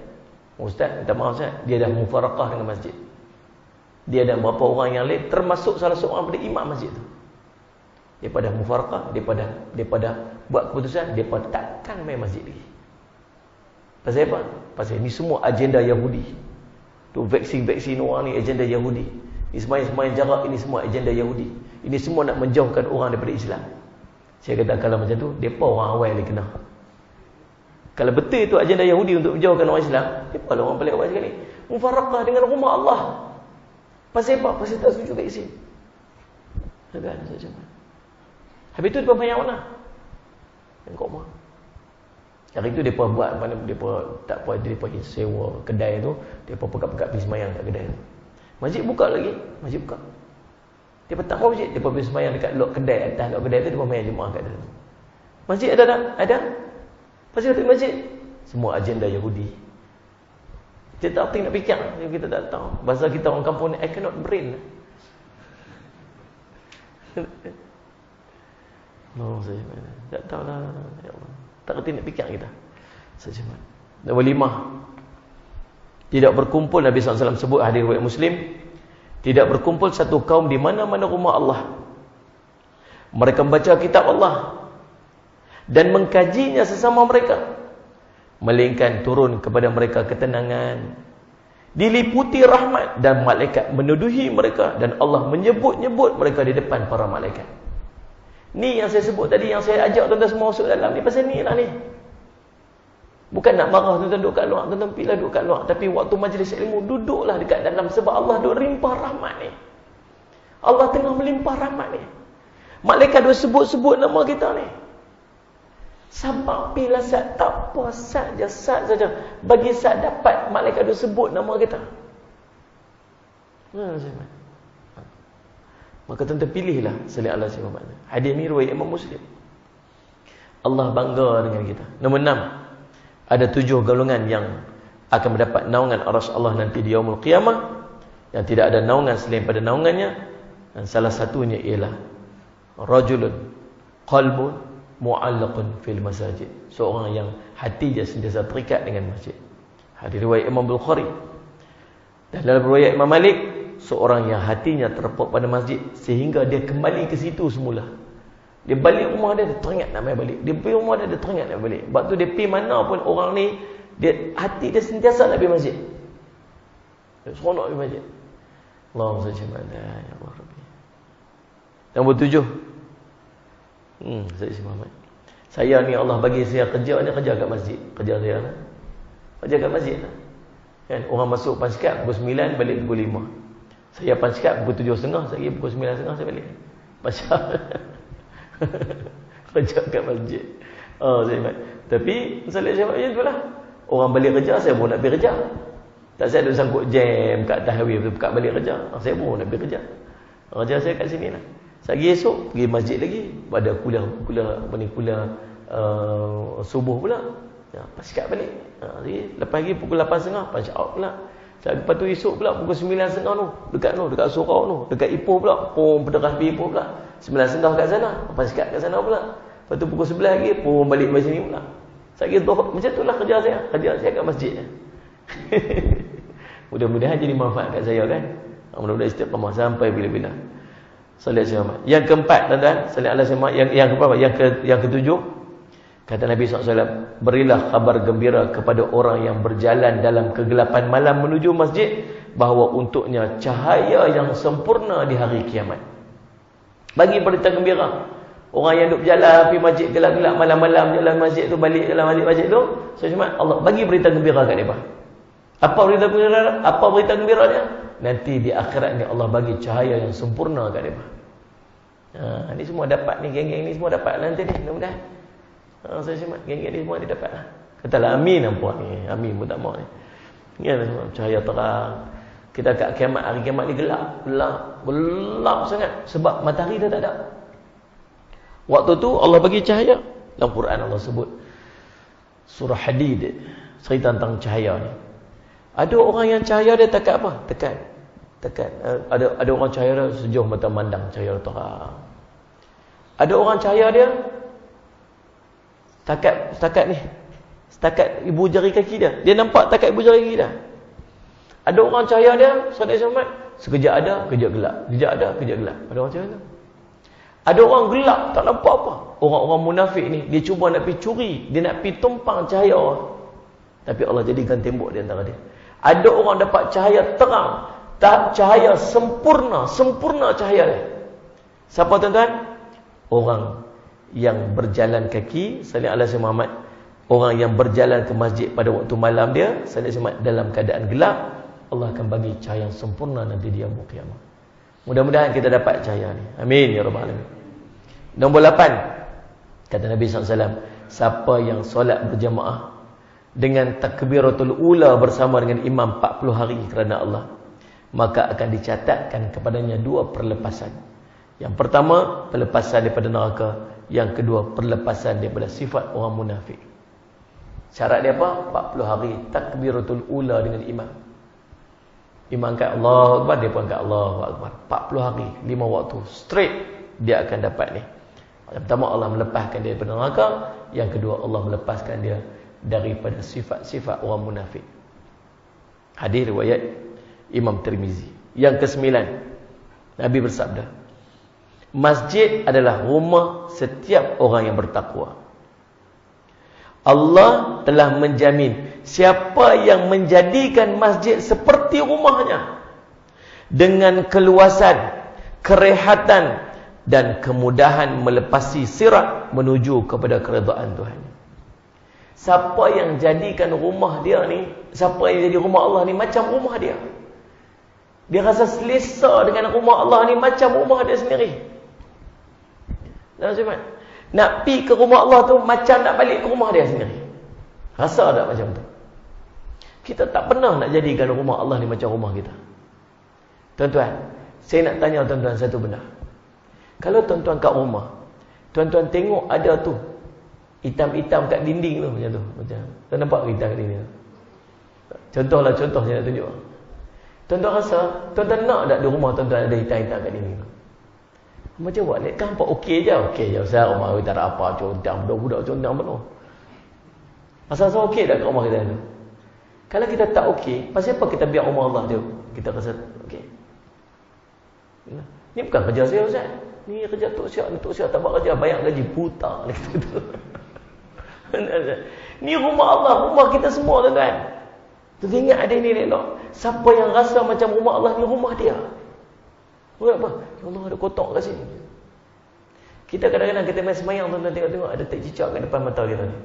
Ustaz, minta maaf Ustaz, dia dah mufaraqah dengan masjid. Dia dan beberapa orang yang lain, termasuk salah seorang pada imam masjid tu. Daripada mufaraqah, daripada buat keputusan, daripada takkan main masjid lagi. Pasal apa? Pasal ni semua agenda Yahudi. Tu vaksin-vaksin orang ni agenda Yahudi. Ini sembahyang jarak, ini semua agenda Yahudi. Ini semua nak menjauhkan orang daripada Islam. Saya kata kalau macam tu, depa orang awal dia kena. Kalau betul itu agenda Yahudi untuk menjauhkan orang Islam, depa lah orang paling awal sekali. Mufaraqah dengan rumah Allah. Pasal apa? Pasal tak setuju vaksin. Kan saja. Habis tu depa banyak mana? Yang kat rumah. Hari tu depa buat mana depa tak puas, depa sewa kedai tu, depa pekat-pekat pergi sembahyang kat kedai tu. Masjid buka lagi, masjid buka. Depa tak mau masjid, depa pergi sembahyang dekat lok kedai, atas lok kedai tu depa main jemaah kat dalam. Masjid ada tak? Ada. Pasal tu masjid semua agenda Yahudi. Kita tak penting nak fikir, kita tak tahu. Bahasa kita orang kampung ni, I cannot brain. No, saya tak tahu lah. Ya Allah. Tak kerti nak fikir kita. Walimah. Tidak berkumpul, Nabi SAW sebut hadis riwayat Muslim, tidak berkumpul satu kaum di mana-mana rumah Allah. Mereka membaca kitab Allah dan mengkajinya sesama mereka, melainkan turun kepada mereka ketenangan, diliputi rahmat, dan malaikat menuduhi mereka, dan Allah menyebut-nyebut mereka di depan para malaikat. Ni yang saya sebut tadi, yang saya ajak tuan-tuan semua masuk dalam ni, pasal ni lah ni. Bukan nak marah tuan-tuan duduk kat luar, tuan-tuan pilih duduk kat luar, tapi waktu majlis ilmu duduklah dekat dalam, sebab Allah duk limpah rahmat ni. Allah tengah melimpah rahmat ni. Malaikat duk sebut-sebut nama kita ni. Sabar bila sat, tak apa, sat saja. Bagi sat dapat, malaikat duk sebut nama kita. Maka tuan-tuan pilihlah salih Allah SWT. Hadis ni riwayat Imam Muslim. Allah bangga dengan kita. Nombor 6. Ada 7 golongan yang akan mendapat naungan arsy Allah nanti di yaumul qiyamah, yang tidak ada naungan selain pada naungannya. Dan salah satunya ialah rajulun qalbun mu'allaqun fil masajid. Seorang yang hati dia sentiasa terikat dengan masjid. Hadis riwayat Imam Bukhari. Dan dalam riwayat Imam Malik, seorang yang hatinya terpaut pada masjid sehingga dia kembali ke situ semula. Dia balik rumah dia teringat nak main balik. Dia pergi rumah dia teringat nak balik. Sebab tu dia pergi mana pun orang ni, dia hati dia sentiasa nak pergi masjid. Dia seronok pergi masjid. Allahumma salli ala ya Allah Rabbi. Nombor 7. Saya Muhammad. Saya ni Allah bagi saya kerja ni, kerja kat masjid. Kerja saya lah. Kerja kat masjid lah. Kan orang masuk pansikat pukul 9, balik pukul 5. Saya pansikat pukul 7.30, saya pukul 9.30 saya balik. Pasal kerja kat masjid. Saya tapi saya macam itulah. Orang balik kerja, saya pun nak pergi kerja. Tak saya ada sangkut jam kat atas highway kat balik kerja. Saya pun nak pergi kerja. Kerja saya kat sini lah. Saya pergi esok, pergi masjid lagi. Pada kuliah subuh pula. Ya, pasikat balik. Lepas lagi pukul 8.30 punch out pula. Lepas tu esok pula pukul 9.30 tu. Dekat surau tu. Dekat Ipoh pula. Pom pederas pergi Ipoh pula. 9.30 kat sana. Pasikat kat sana pula. Lepas tu pukul 11 lagi. Pom balik ke sini pula. Saya kira macam itulah kerja saya. Kerja saya kat masjid. Mudah-mudahan jadi manfaat kat saya kan. Mudah-mudahan istiqamah sampai bila-bila. Salih Muhammad. Yang keempat, tuan-tuan, salih Allah Muhammad. Yang keberapa? Yang ketujuh, kata Nabi SAW, berilah kabar gembira kepada orang yang berjalan dalam kegelapan malam menuju masjid, bahawa untuknya cahaya yang sempurna di hari kiamat. Bagi berita gembira. Orang yang duduk berjalan pergi masjid gelap-gelap malam-malam, jalan masjid tu, balik dalam masjid tu, Allah bagi berita gembira kat mereka. Apa berita gembiranya? Nanti di akhirat ni Allah bagi cahaya yang sempurna kat mereka. Ni semua dapat ni, geng-geng ni semua dapat nanti ni, mudah-mudahan. Saya semak, geng-geng ni semua dia dapat lah. Katalah amin nampak ni. Amin pun tak mau ni. Ni ada semua cahaya terang. Kita kat kiamat, hari kiamat ni gelap sangat. Sebab matahari dah tak ada. Waktu tu Allah bagi cahaya. Dalam Quran Allah sebut surah Hadid, cerita tentang cahaya ni. Ada orang yang cahaya dia tekat apa? Tekat. Ada orang cahaya dia sejauh mata mandang, cahaya dia terang. Ada orang cahaya dia setakat ibu jari kaki dia. Dia nampak takat ibu jari kaki dia. Ada orang cahaya dia, saudara Muhammad, sekejap ada, kejap gelap. Kejap ada, kejap gelap. Ada orang cahaya tu. Ada orang gelap, tak nampak apa. Orang-orang munafik ni, dia cuba nak pergi curi, dia nak pergi tumpang cahaya orang. Tapi Allah jadikan tembok di antara dia. Ada orang dapat cahaya terang, cahaya sempurna cahaya dia. Siapa tuan-tuan? Orang yang berjalan kaki, salih ala Muhammad, orang yang berjalan ke masjid pada waktu malam dia, salih Muhammad, dalam keadaan gelap, Allah akan bagi cahaya yang sempurna nanti di yaumul qiyamah. Mudah-mudahan kita dapat cahaya ni. Amin ya rabbal alamin. Nombor 8, kata Nabi SAW, siapa yang solat berjamaah dengan takbiratul ula bersama dengan imam 40 hari kerana Allah, maka akan dicatatkan kepadanya 2 perlepasan. Yang pertama, perlepasan daripada neraka. Yang kedua, perlepasan daripada sifat orang munafik. Syarat dia apa? 40 hari takbiratul ula dengan imam. Imam angkat Allahu Akbar, dia pun angkat Allahu Akbar. 40 hari, 5 waktu straight dia akan dapat ni. Yang pertama, Allah melepaskan dia daripada neraka. Yang kedua, Allah melepaskan dia daripada sifat-sifat orang munafik. Hadis riwayat Imam Tirmizi. Yang ke-9, Nabi bersabda, masjid adalah rumah setiap orang yang bertakwa. Allah telah menjamin siapa yang menjadikan masjid seperti rumahnya, dengan keluasan, kerehatan dan kemudahan melepasi sirat menuju kepada keredaan Tuhan. Siapa yang jadikan rumah dia ni, siapa yang jadi rumah Allah ni macam rumah dia, dia rasa selesa dengan rumah Allah ni macam rumah dia sendiri. Nak pergi ke rumah Allah tu macam nak balik ke rumah dia sendiri. Rasa tak macam tu? Kita tak pernah nak jadikan rumah Allah ni macam rumah kita. Tuan-tuan, saya nak tanya tuan-tuan satu benda. Kalau tuan-tuan kat rumah, tuan-tuan tengok ada tu hitam-hitam kat dinding tu macam tu. Tuan nampak hitam kat dinding tu? Contohlah, contoh saya nak tunjuk. Tuan-tuan rasa, tuan-tuan nak tak di rumah tuan-tuan ada hitam-hitam kat dinding tu? Macam buat ni, kan nampak okey je. Okey je, saya rumah kita tak ada apa, contang, budak-budak contang penuh. Asal-asal okey tak kat rumah kita tu? Kalau kita tak okey, pasal apa kita biar rumah Allah tu? Kita rasa okey. Ni bukan kerja saya, Ustaz. Ni kerja Tok Syak, Tok Syak tak buat kerja, bayar gaji buta. Ni rumah Allah, rumah kita semua, tuan-tuan. Tu ingat ada ni elok. Siapa yang rasa macam rumah Allah ni rumah dia? Buat apa? Ya Allah, ada kotak kat sini. Kita kadang-kadang kita main semayang, tuan-tuan tengok-tengok ada tek cicak kat depan mata kita ni.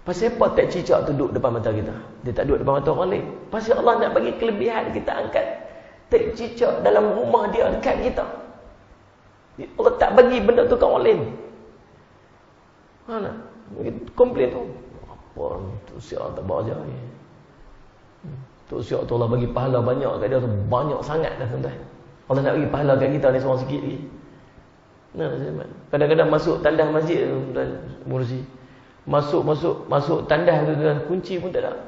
Pasal apa tek cicak tu duduk depan mata kita? Dia tak duduk depan mata orang lain. Pasal Allah nak bagi kelebihan kita angkat tek cicak dalam rumah dia dekat kita. Allah tak bagi benda tu kat orang lain. Mana? Komplain tu. Apa tu siap tak bawa ajar ni. Tu siap tu Allah bagi pahala banyak kat dia tu. Banyak sangat dah, tuan-tuan. Allah nak bagi pahala kat kita ni seorang sikit lagi. Nah, kadang-kadang masuk tandas masjid tu, tuan Mursi. Masuk tandas tu, tuan, kunci pun tak ada.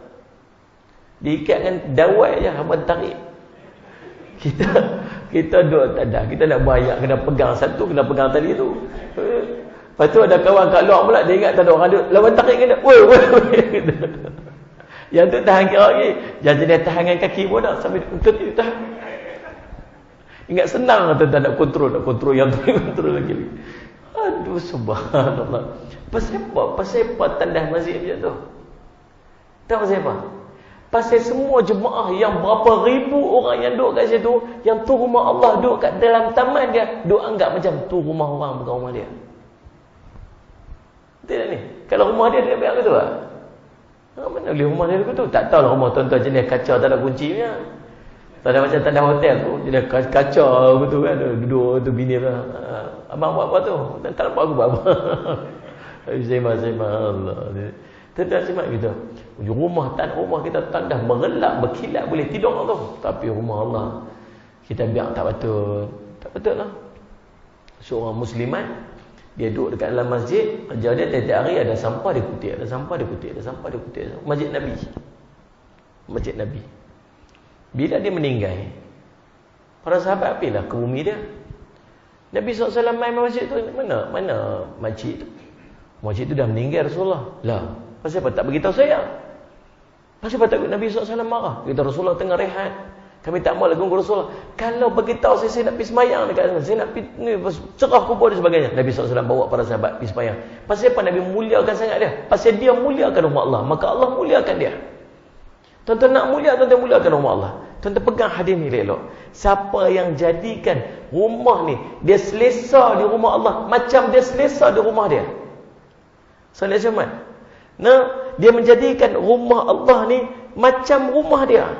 Diikat dengan dawai je, hamba tarik. Kita duduk tandas, kita nak bayar, kena pegang satu, kena pegang tali tu. Lepas tu ada kawan kat luar pula, dia ingat tak ada orang duduk, lawan tarik kena, woi. Yang tu tahan kira lagi, jadi dia tahan dengan kaki pun tak, sampai untuk dia tahan. Ingat senang tuan-tuan nak kontrol yang tu kontrol lagi. Aduh, subhanallah. Pasal apa tandas masjid macam tu? Tahu pasal apa? Pasal semua jemaah yang berapa ribu orang yang duduk kat situ, yang tu rumah Allah duduk kat dalam taman dia, duduk anggap macam tu rumah orang, bukan rumah dia. Betul tak ni? Kalau rumah dia, dia biar ke tu lah? Mana boleh rumah dia tu? Tak tahu lah rumah tuan-tuan jenis kaca tak ada kuncinya. Tak ada macam tandas hotel tu, jenis kaca betul kan, duduk tu bini lah. Abang buat apa tu? Tak nampak aku buat apa. Sema Allah. Tidak simak kita. Rumah kita tandas merelap, berkilat, boleh tidur tu. Tapi rumah Allah kita biar tak betul. Tak betul lah. Seorang muslimat, dia duduk dekat dalam masjid, kerja dia tiap hari ada sampah dia kutip, ada sampah dia kutip. Masjid Nabi. Bila dia meninggal, para sahabat pergilah ke bumi dia. Nabi SAW main masjid tu, mana masjid tu? Masjid tu dah meninggal Rasulullah. Lah, pasal apa tak beritahu saya? Pasal apa takut Nabi SAW marah? Kita Rasulullah tengah rehat. Kami tak mahu ganggu Rasulullah. Kalau beritahu saya nak pergi semayang dekat sana, saya nak pergi ni, cerah kubur dan sebagainya. Nabi SAW bawa para sahabat pergi semayang. Pasal apa Nabi muliakan sangat dia? Pasal dia muliakan rumah Allah, maka Allah muliakan dia. Tuan-tuan nak mulia, tuan-tuan muliakan rumah Allah. Tuan-tuan pegang hadis ni elok. Siapa yang jadikan rumah ni, dia selesa di rumah Allah macam dia selesa di rumah dia. Soalan Syamad. Nah, dia menjadikan rumah Allah ni macam rumah dia.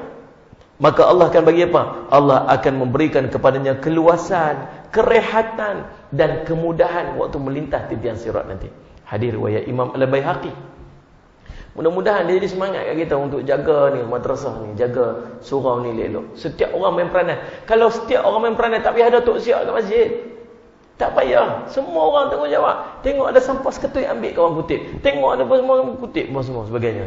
Maka Allah akan bagi apa? Allah akan memberikan kepadanya keluasan, kerehatan dan kemudahan waktu melintas titian sirat nanti. Hadis riwayat Imam Al-Baihaqi. Mudah-mudahan dia jadi semangat kat kita untuk jaga ni madrasah ni, jaga surau ni elok. Setiap orang main peranan. Kalau setiap orang main peranan tak payah ada Tok Syak kat masjid. Tak payah. Semua orang tanggungjawab. Tengok ada sampah seketui, ambil kawan kutip. Tengok ada semua kutip, semua sebagainya.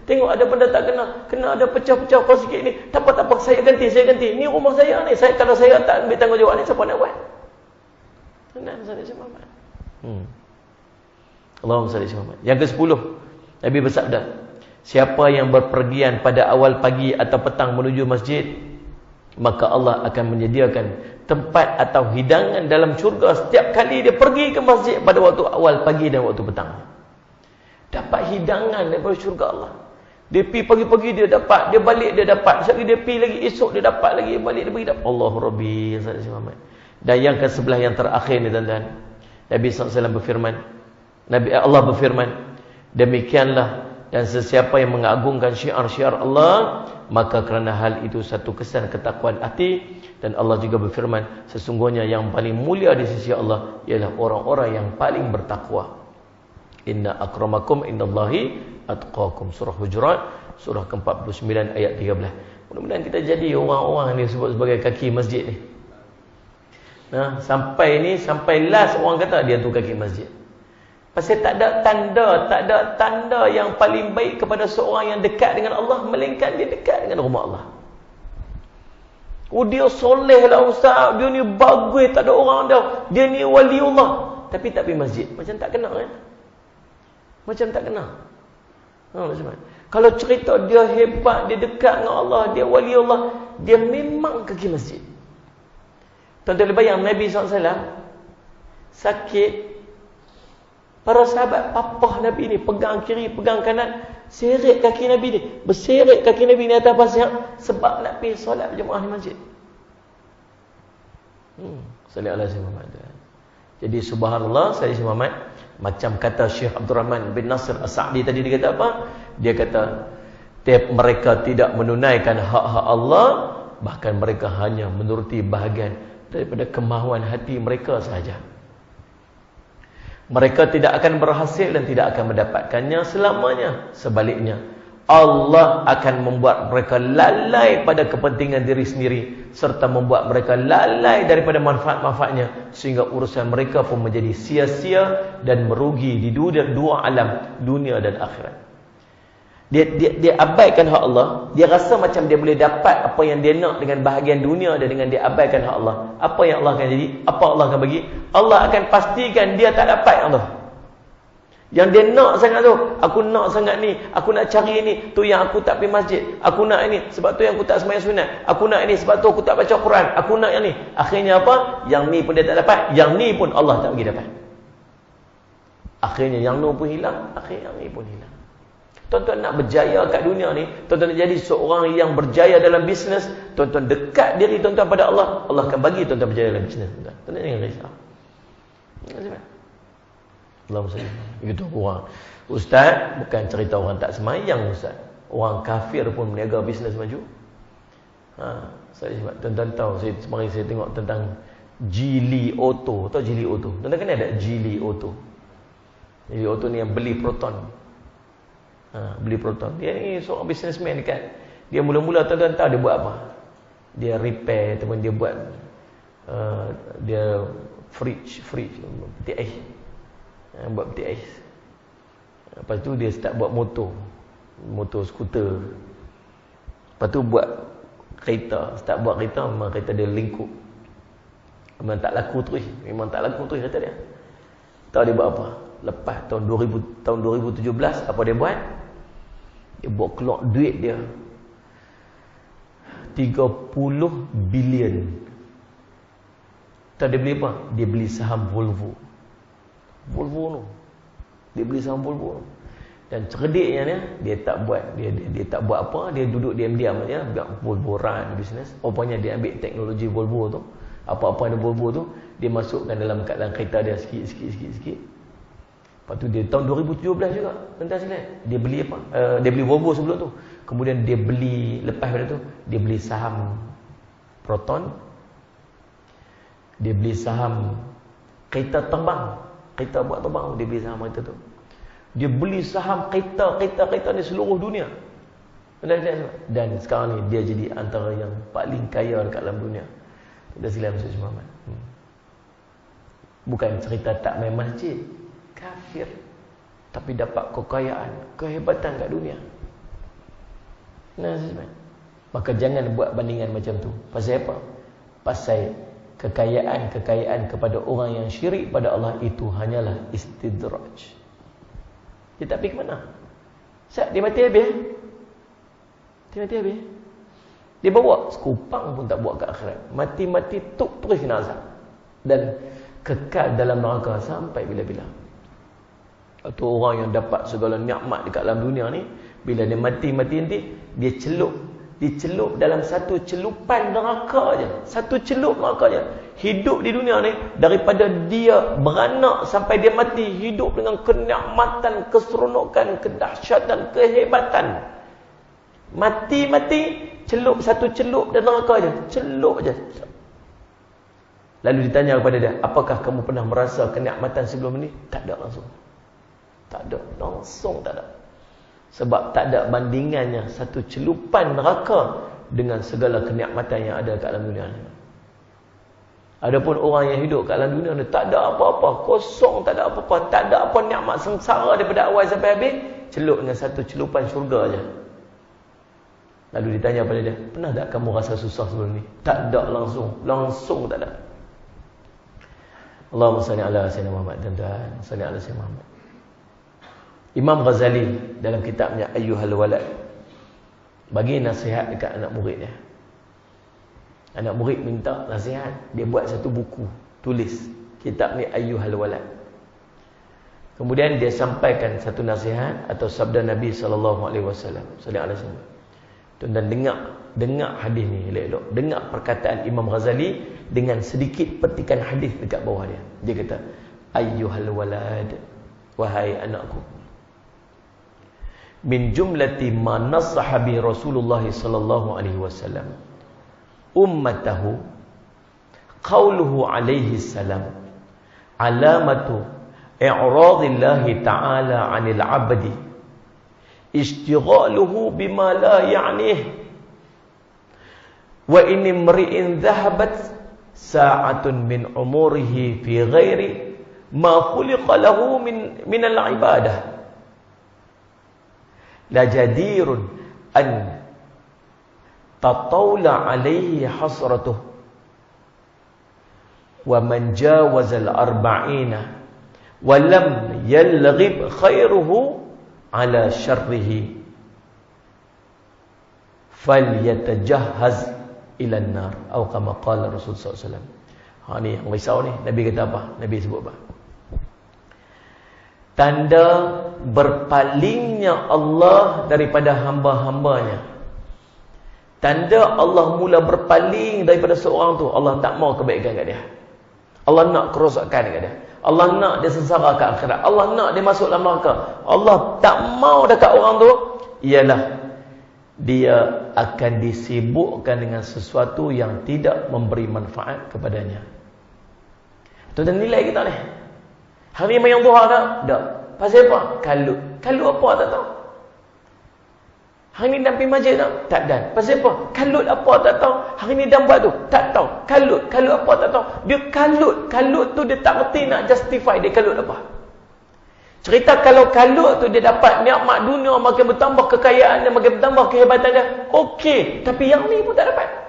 Tengok ada benda tak kena ada pecah-pecah apa sikit ni. Tak apa, saya ganti. Ni rumah saya ni. Kalau saya tak ambil tanggungjawab ni, siapa nak buat? Tenang, Allahumma salli ala Muhammad. Yang ke-10, Nabi bersabda, siapa yang berpergian pada awal pagi atau petang menuju masjid, maka Allah akan menyediakan tempat atau hidangan dalam syurga setiap kali dia pergi ke masjid pada waktu awal pagi dan waktu petang. Dapat hidangan daripada syurga Allah. Dia pergi pagi-pagi dia dapat, dia balik dia dapat, sekali dia pergi lagi esok dia dapat lagi, dia balik dia pergi dapat. Allahu Rabbi sallallahu alaihi wasallam. Dan yang ke-11 yang terakhir ni tuan-tuan, Nabi SAW berfirman, Allah berfirman, demikianlah, dan sesiapa yang mengagungkan syiar-syiar Allah, maka kerana hal itu satu kesan ketakwaan hati. Dan Allah juga berfirman, sesungguhnya yang paling mulia di sisi Allah ialah orang-orang yang paling bertakwa. Inna akramakum indallahi atqakum. Surah Hujurat, surah ke-49 ayat 13. Mudah-mudahan kita jadi orang-orang ni sebut sebagai kaki masjid ni. Nah, sampai last orang kata dia tu kaki masjid. Pasal tak ada tanda yang paling baik kepada seorang yang dekat dengan Allah melainkan dia dekat dengan rumah Allah. Oh, dia soleh lah ustaz, dia ni bagus, tak ada orang dah, dia ni waliullah, tapi tak pergi masjid. Macam tak kenal kan? Macam tak kenal. Kalau cerita dia hebat, dia dekat dengan Allah, dia waliullah, dia memang pergi masjid. Tuan-tuan bayang Nabi SAW sakit, para sahabat papah Nabi ni pegang kiri, pegang kanan, seret kaki Nabi ni, berseret kaki Nabi ni atas pasir sebab nak pergi solat berjemaah di masjid. Sallallahu alaihi wasallam. Jadi subhanallah, Sayyidina Muhammad, macam kata Syekh Abdul Rahman bin Nasir As-Sa'di tadi, dia kata apa? Dia kata mereka tidak menunaikan hak-hak Allah, bahkan mereka hanya menuruti bahagian daripada kemahuan hati mereka sahaja. Mereka tidak akan berhasil dan tidak akan mendapatkannya selamanya. Sebaliknya, Allah akan membuat mereka lalai pada kepentingan diri sendiri, serta membuat mereka lalai daripada manfaat-manfaatnya, sehingga urusan mereka pun menjadi sia-sia dan merugi di dua alam, dunia dan akhirat. Dia abaikan hak Allah. Dia rasa macam dia boleh dapat apa yang dia nak dengan bahagian dunia, dan dengan dia abaikan hak Allah, apa yang Allah akan jadi, apa Allah akan bagi, Allah akan pastikan dia tak dapat Allah. Yang dia nak sangat tu, aku nak sangat ni, aku nak cari ni, tu yang aku tak pergi masjid, aku nak ini, sebab tu yang aku tak sembahyang sunat, aku nak ini, sebab tu aku tak baca Quran, aku nak yang ni. Akhirnya apa? Yang ni pun dia tak dapat, yang ni pun Allah tak bagi dapat. Akhirnya yang ni pun hilang, akhirnya yang ni pun hilang. Tuan-tuan nak berjaya kat dunia ni, tuan-tuan nak jadi seorang yang berjaya dalam bisnes, tuan-tuan dekat diri tuan-tuan pada Allah, Allah akan bagi tuan-tuan berjaya dalam bisnes tuan-tuan. Tuan-tuan jangan risau. Allahumma salli. Itu orang ustaz, bukan cerita orang tak semayang ustaz. Orang kafir pun meniaga bisnes maju. Tuan-tuan tahu, mari saya tengok tentang Geely Auto. Tahu Geely Auto? Tuan-tuan kan ada Geely Auto. Geely Auto ni yang beli Proton. Beli Proton. Dia ni seorang businessman dekat. Dia mula-mula tuan-tuan tahu dia buat apa? Dia repair ataupun dia buat dia fridge peti ais. Buat peti ais. Lepas tu dia start buat motor skuter. Lepas tu buat kereta, start buat kereta, memang kereta dia lingkup. Memang tak laku terus kereta dia. Tahu dia buat apa? Lepas tahun 2017 apa dia buat? Dia buat keluar duit dia 30 bilion. Tahu dia beli apa? Dia beli saham Volvo tu. Dia beli saham Volvo. Dan cerdiknya dia tak buat dia tak buat apa, dia duduk diam-diam aja, buat Volvo run business. Rupanya dia ambil teknologi Volvo tu, apa-apa ada Volvo tu, dia masukkan dalam kereta dia sikit. Lepas tu dia tahun 2017 juga, tuan-tuan sekalian, dia beli apa? Dia beli Volvo sebelum tu. Kemudian dia beli, lepas pada tu dia beli saham Proton. Dia beli saham kereta terbang. Kereta buat terbang, dia beli saham kereta tu. Dia beli saham kereta ni seluruh dunia. Dan sekarang ni dia jadi antara yang paling kaya dekat dalam dunia. Tuan-tuan sekalian Rasul Muhammad. Bukan cerita tak main masjid. Kafir, tapi dapat kekayaan, kehebatan kat dunia. Maka jangan buat bandingan macam tu. Pasal apa? Pasal kekayaan kepada orang yang syirik pada Allah itu hanyalah istidraj. Dia tak pergi ke mana? Dia mati habis. Dia mati habis. Dia bawa sekupang pun tak buat ke akhirat. Mati-mati tuk terus kena azab. Dan kekal dalam neraka sampai bila-bila. Atau orang yang dapat segala nikmat dekat dalam dunia ni, bila dia mati nanti, dia celup dalam satu celupan neraka je. Satu celup neraka je. Hidup di dunia ni, daripada dia beranak sampai dia mati, hidup dengan kenikmatan, keseronokan, kedahsyatan, kehebatan. Mati, satu celup dan neraka je. Celup je. Lalu ditanya kepada dia, apakah kamu pernah merasa kenikmatan sebelum ini? Tak ada langsung. Tak ada. Langsung tak ada. Sebab tak ada bandingannya satu celupan neraka dengan segala kenikmatan yang ada kat dalam dunia ni. Adapun orang yang hidup kat dalam dunia ni, tak ada apa-apa. Kosong, tak ada apa-apa. Tak ada apa nikmat sengsara daripada awal sampai habis. Celup dengan satu celupan syurga je. Lalu ditanya pada dia, pernah tak kamu rasa susah sebelum ni? Tak ada langsung. Langsung tak ada. Allahumma salli ala sayyidina Muhammad. Tuan-tuan, salli ala sayyidina Muhammad. Imam Ghazali dalam kitabnya Ayyuhal Walad bagi nasihat dekat anak murid dia. Anak murid minta nasihat, dia buat satu buku, tulis kitab ni Ayyuhal Walad. Kemudian dia sampaikan satu nasihat atau sabda Nabi sallallahu alaihi wasallam. Sallallahu alaihi wasallam. Tuan-tuan dengar hadis ni elok-elok. Dengar perkataan Imam Ghazali dengan sedikit petikan hadis dekat bawah dia. Dia kata, Ayyuhal Walad, wahai anakku, min jumlati ma nasaha bi Rasulullah sallallahu alaihi wasallam ummatahu qauluhu alaihi salam alamatu i'radillahi ta'ala 'anil 'abdi ishtighaluhu bima la ya'nih wa in imri'in dhahabat sa'atun min umurihi fi ghairi ma khuliqa lahu min al-ibadah la jadirun an tatawla alaihi hasratuh wa man jawaza al-arba'ina wa lam yalghib khairuhu ala syarrihi falyatajahhaz ila an-nar atau kama qala Rasul sallallahu alaihi wasallam. Ni yang risau ni, Nabi kata apa? Nabi sebut apa? Tanda berpalingnya Allah daripada hamba-hambanya. Tanda Allah mula berpaling daripada seorang tu, Allah tak mau kebaikan kat dia. Allah nak kerosakan kat dia. Allah nak dia sengsara kat akhirat. Allah nak dia masuk dalam neraka. Allah tak mau dekat orang tu, ialah dia akan disibukkan dengan sesuatu yang tidak memberi manfaat kepadanya. Tuan-tuan nilai kita ni. Hari ni mayang duha tak? Tak. Pasal apa? Kalut. Kalut apa tak tahu? Hari ni dan pergi masjid tak? Tak dan. Pasal apa? Kalut apa tak tahu? Hari ni dan buat tu? Tak tahu. Kalut. Kalut apa tak tahu? Dia kalut. Kalut tu dia tak reti nak justify dia kalut apa. Cerita kalau kalut tu dia dapat nikmat dunia, makin bertambah kekayaan dia, makin bertambah kehebatan dia. Okey. Tapi yang ni pun tak dapat.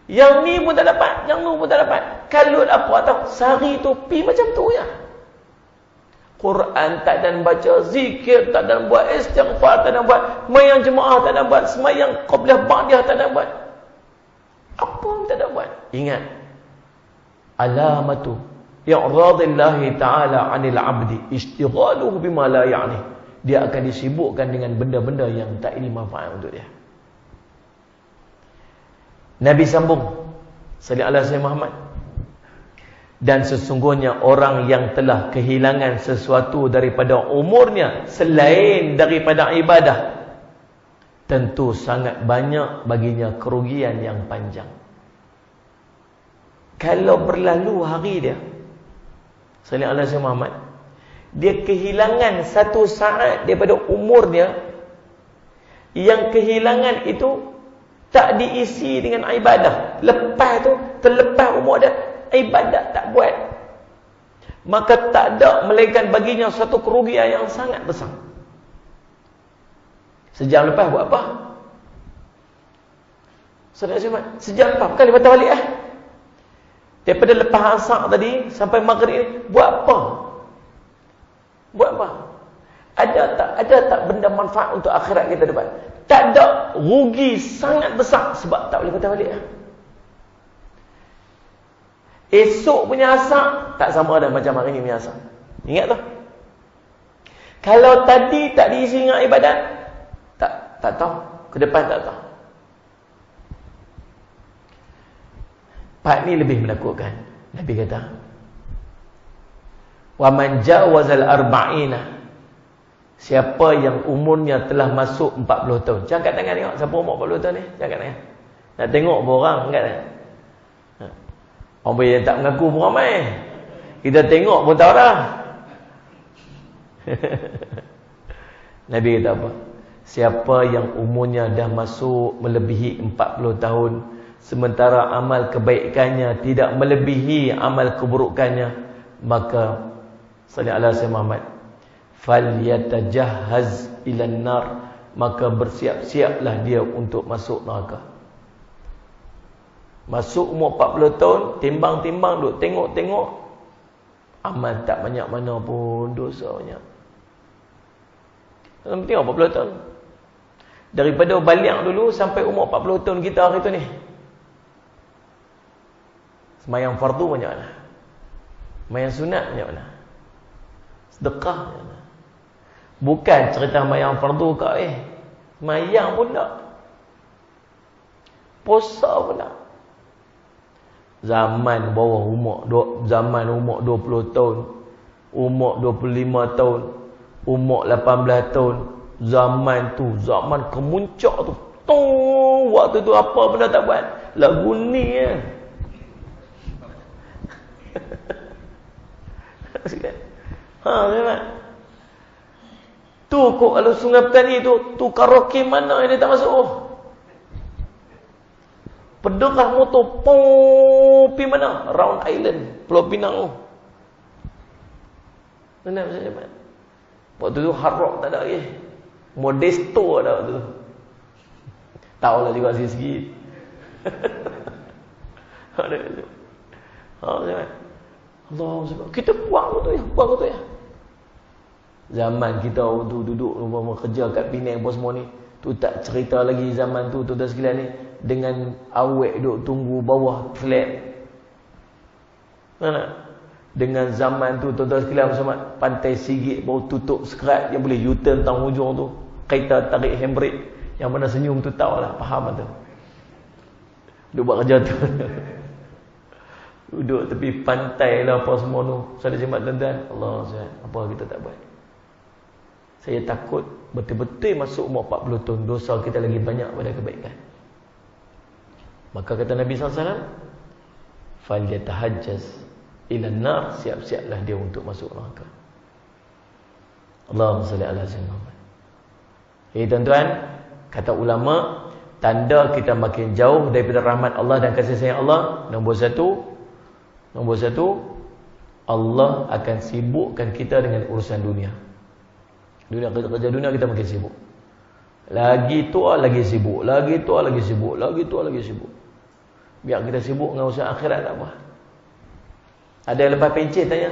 Yang ni pun tak dapat. Yang ni pun tak dapat. Kalut apa tahu? Sehari tu pi macam tu ya. Quran tak dan baca, zikir tak dan buat, istighfar tak dan buat, mayang jemaah tak dan buat, semayang qabliyah ba'diyah tak dan buat. Apa pun tak dan buat. Ingat. Alamatu i'radillahi ta'ala 'anil 'abdi ishtighaluhu bima la ya'ni. Dia akan disibukkan dengan benda-benda yang tak ini manfaat untuk dia. Nabi sambung, sallallahu alaihi wasallam Muhammad, dan sesungguhnya orang yang telah kehilangan sesuatu daripada umurnya selain daripada ibadah, tentu sangat banyak baginya kerugian yang panjang. Kalau berlalu hari dia, sallallahu alaihi wasallam Muhammad, dia kehilangan satu saat daripada umurnya, yang kehilangan itu tak diisi dengan ibadah. Lepas tu, terlepas umur dia, ibadat tak buat, maka tak ada melainkan baginya satu kerugian yang sangat besar. Sejam lepas buat apa? Sejam lepas kali patah balik Daripada lepas asar tadi sampai maghrib ni buat apa? Buat apa? Ada tak benda manfaat untuk akhirat kita dapat? Tak ada, rugi sangat besar sebab tak boleh patah balik. Esok punya asar tak sama ada macam hari ni punya asar. Ingat tu. Kalau tadi tak diisi dengan ibadat, tak tahu, ke depan tak tahu. Part ni lebih menakutkan. Nabi kata, wa man jawazal arba'ina, siapa yang umurnya telah masuk 40 tahun. Jangan kat tangan tengok siapa umur 40 tahun ni. Jangan kat tangan. Nak tengok pun orang kat tangan. Orang yang tak mengaku pun ramai. Kita tengok pun tahu dah. Nabi kata apa? Siapa yang umurnya dah masuk melebihi 40 tahun, sementara amal kebaikannya tidak melebihi amal keburukannya, maka sallallahu alaihi wasallam Muhammad, falyatajahhaz ilan nar, maka bersiap-siaplah dia untuk masuk neraka. Masuk umur 40 tahun, timbang-timbang duk tengok-tengok, amal tak banyak mana pun, dosa banyak. Tengok 40 tahun. Daripada balik dulu sampai umur 40 tahun kita hari tu ni, semayang fardu banyak mana? Semayang sunat banyak mana? Sedekah banyak mana? Bukan cerita semayang fardu kau semayang pun tak, puasa pun tak. Zaman bawah umur, zaman umur 20 tahun, umur 25 tahun, umur 18 tahun, zaman tu, zaman kemuncak tu. Waktu tu apa benda tak buat? Lagu ni ya. Memang. Tu kok kalau Sungai Petani tu karaoke mana yang dia tak masuk? Pedegah motor pi mana? Round Island, Pulau Pinang. Mana macam mana? Waktu tu Hard Rock tak ada lagi. Modesto ada waktu tu. Tahulah juga sikit-sikit. Allah sebab kita buang tu ya. Zaman kita waktu duduk kerja kat Penang apa semua ni, tu tak cerita lagi zaman tu tuan-tuan sekalian ni, dengan awek duk tunggu bawah flat. Mana? Dengan zaman tu tuan-tuan sekalian bersama Pantai Sigit baru tutup sekerat, yang boleh U-turn tang hujung tu, kereta tarik handbrake, yang mana senyum tu tahulah, faham tu. Duk buat kerja tu. Duduk tepi pantai lah apa semua tu. Saya jemaat tuan-tuan, Allah Subhanahu, apa kita tak buat. Saya takut betul-betul masuk umur 40 tahun, dosa kita lagi banyak pada kebaikan. Maka kata Nabi SAW, falyatahajjaz ilan nar, siap-siaplah dia untuk masuk neraka. Allahumma salli ala sayyidina Muhammad. Jadi tuan-tuan, kata ulama, tanda kita makin jauh daripada rahmat Allah dan kasih sayang Allah, nombor satu, Allah akan sibukkan kita dengan urusan dunia. Kerja dunia kita makin sibuk. Lagi tua lagi sibuk, lagi tua lagi sibuk, lagi tua lagi sibuk. Biar kita sibuk dengan urusan akhirat tak apa. Ada yang lepas pencet tanya,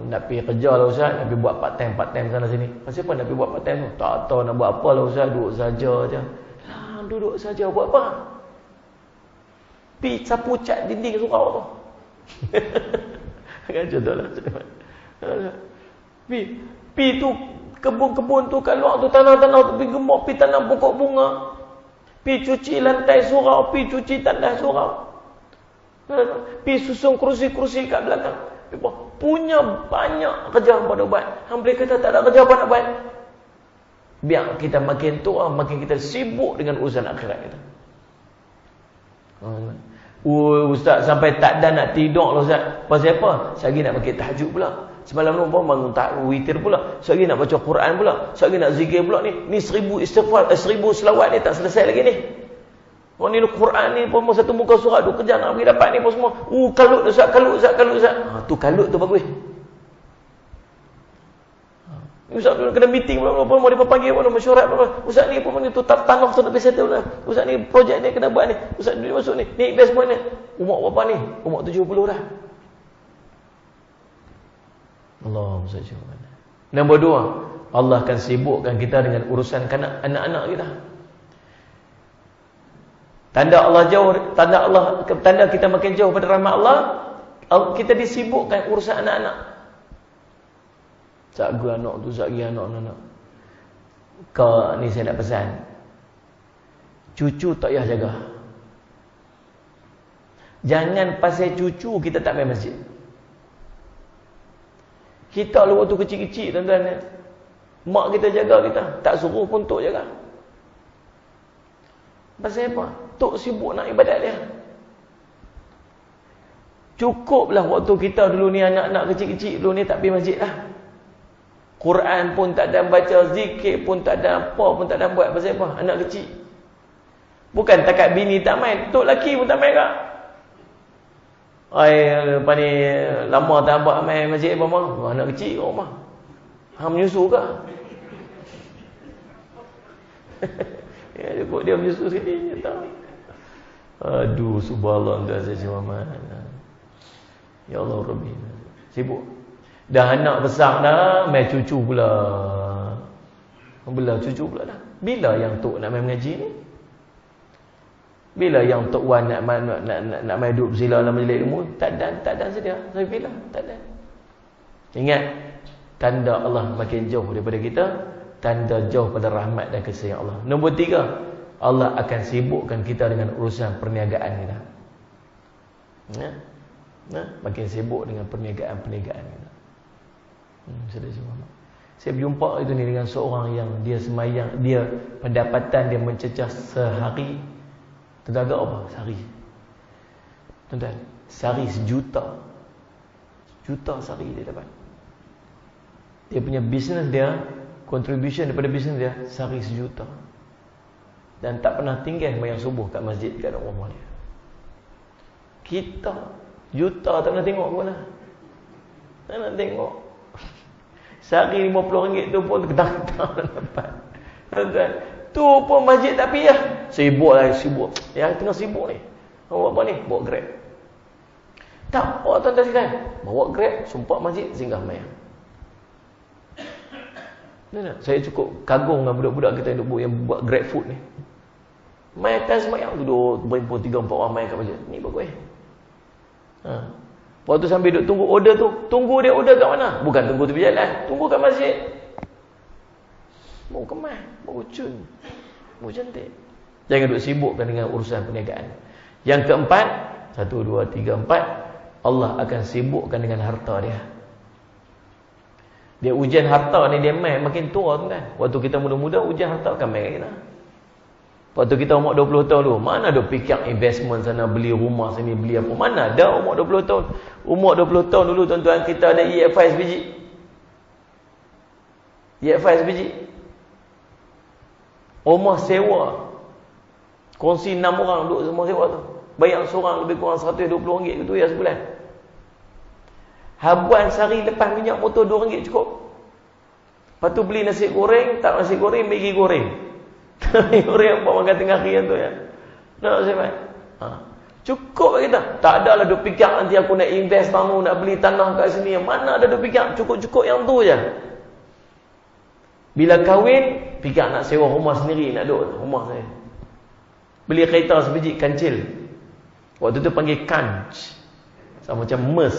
nak pergi kerja lah Ustaz, nak pergi buat part time sana sini. Pasal apa nak pergi buat part time tu? Tak tahu nak buat apa lah Ustaz, duduk saja je. Lah, duduk saja buat apa? Pergi sapu cat dinding surau tu. Kan contohlah. Pergi tu kebun-kebun tu kat luar tu, tanah-tanah tu pergi gemuk, pergi tanam pokok bunga. Pergi cuci lantai surau, pergi cuci tandas surau. Pergi susun kerusi-kerusi kat belakang. Punya banyak kerja apa nak buat. Hang boleh kata tak ada kerja apa nak buat. Biar kita makin tua, makin kita sibuk dengan urusan akhirat kita. Ustaz sampai tak ada nak tidur lah Ustaz. Pasal apa? Saya lagi nak pakai tahajud pula. Semalam ni bangun witir pula. Saya lagi nak baca Quran pula. Saya lagi nak zikir pula ni. Ni 1000 istighfar, 1000 selawat ni tak selesai lagi ni. Oh ni Quran ni pun satu muka surat tu kerja nak pergi dapat ni pun semua. Kalut Ustaz. Tu kalut tu bagus. Ustaz tu kena meeting pula, mau dia panggil pun mesyuarat pula. Ustaz ni pun ni tu tanah tu nak pergi settle lah. Ustaz ni projek ni kena buat ni. Ustaz ni masuk ni. Ni investment ni. Umur berapa ni? Umur 70 dah. Allahumma salli ala Muhammad. Nombor 2, Allah akan sibukkan kita dengan urusan anak-anak kita. Tanda kita makin jauh pada rahmat Allah, kita disibukkan urusan anak-anak. Satu anak tu, satu anak. Kau ni saya nak pesan. Cucu tak payah jaga. Jangan pasal cucu kita tak main masjid. Kita lu waktu kecil-kecil tuan-tuan, mak kita jaga kita, tak suruh pun tok jaga. Pasal apa? Tok sibuk nak ibadat dia. Cukuplah waktu kita dulu ni, anak-anak kecil-kecil dulu ni tak pergi masjid lah. Quran pun tak ada baca, zikir pun tak ada, apa pun tak ada buat. Pasal apa? Anak kecil. Bukan takat bini tak main, tok laki pun tak main kak. Lepas ni lama tak buat main masjid apa mah? Anak kecil kat rumah. Hang menyusu ke? Ya, dia menyusu sini tak. Aduh, subhanallah, dah saya Muhammad. Ya Allah Rabbi. Sibuk. Dah anak besar dah, main cucu pula. Belah cucu pula dah. Bila yang tok nak main mengaji ni? Bila yang Tok Wan nak main duduk bersila dalam majlis ilmu? Tak ada sedia. Saya bila? Tak ada. Ingat, tanda Allah makin jauh daripada kita, tanda jauh pada rahmat dan kasih Allah. Nombor 3, Allah akan sibukkan kita dengan urusan perniagaan kita. Makin sibuk dengan perniagaan kita. Saya berjumpa itu ni dengan seorang yang dia semayang, dia pendapatan dia mencecah sehari. Tuan-tuan agak apa? Sehari. Tuan-tuan, sehari 1 juta. 1 juta sehari dia dapat. Dia punya bisnes dia, contribution daripada bisnes dia, sehari 1 juta. Dan tak pernah tinggal sembahyang subuh kat masjid kat rumah dia. Kita, juta tak pernah tengok pun lah. Tak nak tengok. Sehari RM50 tu pun kedang-kedang dapat. Tuan-tuan, tu pun masjid tak pergi lah. Sibuk. Yang tengah sibuk ni. Bawa apa ni? Bawa Grab. Tak, tuan-tuan sekalian. Bawa Grab, sumpah masjid, singgah mayang. Saya cukup kagum dengan budak-budak kita yang buat Grab food ni. Main time semayang, duduk berhimpun 3-4 orang main kat masjid. Ni bagus. Waktu sambil duduk tunggu order tu, tunggu dia order kat mana? Bukan tunggu tepi jalan, tunggu kat masjid. Mau kemas, mau cun, mau cantik. Jangan duduk sibukkan dengan urusan perniagaan. Yang keempat, 1, 2, 3, 4, Allah akan sibukkan dengan harta dia. Dia ujian harta ni dia makin tua tu kan. Waktu kita muda-muda, ujian harta akan main kita. Waktu kita umur 20 tahun dulu, mana ada fikir investment sana, beli rumah sini, beli apa. Mana ada umur 20 tahun. Umur 20 tahun dulu tuan-tuan, kita ada EFI sebiji. EFI sebiji. Rumah sewa. Kongsi 6 orang duduk semua sewa tu. Bayar seorang lebih kurang RM120 gitu ya sebulan. Habuan sehari lepas minyak motor RM2 cukup. Lepas tu beli nasi goreng, tak nasi goreng, Maggi goreng. Orang buat makan tengah hari tu ya. Tak saya cukup kita. Tak adalah duk fikir nanti aku nak invest tamu, nak beli tanah kat sini. Mana ada duk fikir, cukup-cukup yang tu je. Bila kahwin, fikir nak sewa rumah sendiri, nak duduk rumah saya. Beli kereta sebiji kancil. Waktu tu panggil kanch. Sama macam Merc.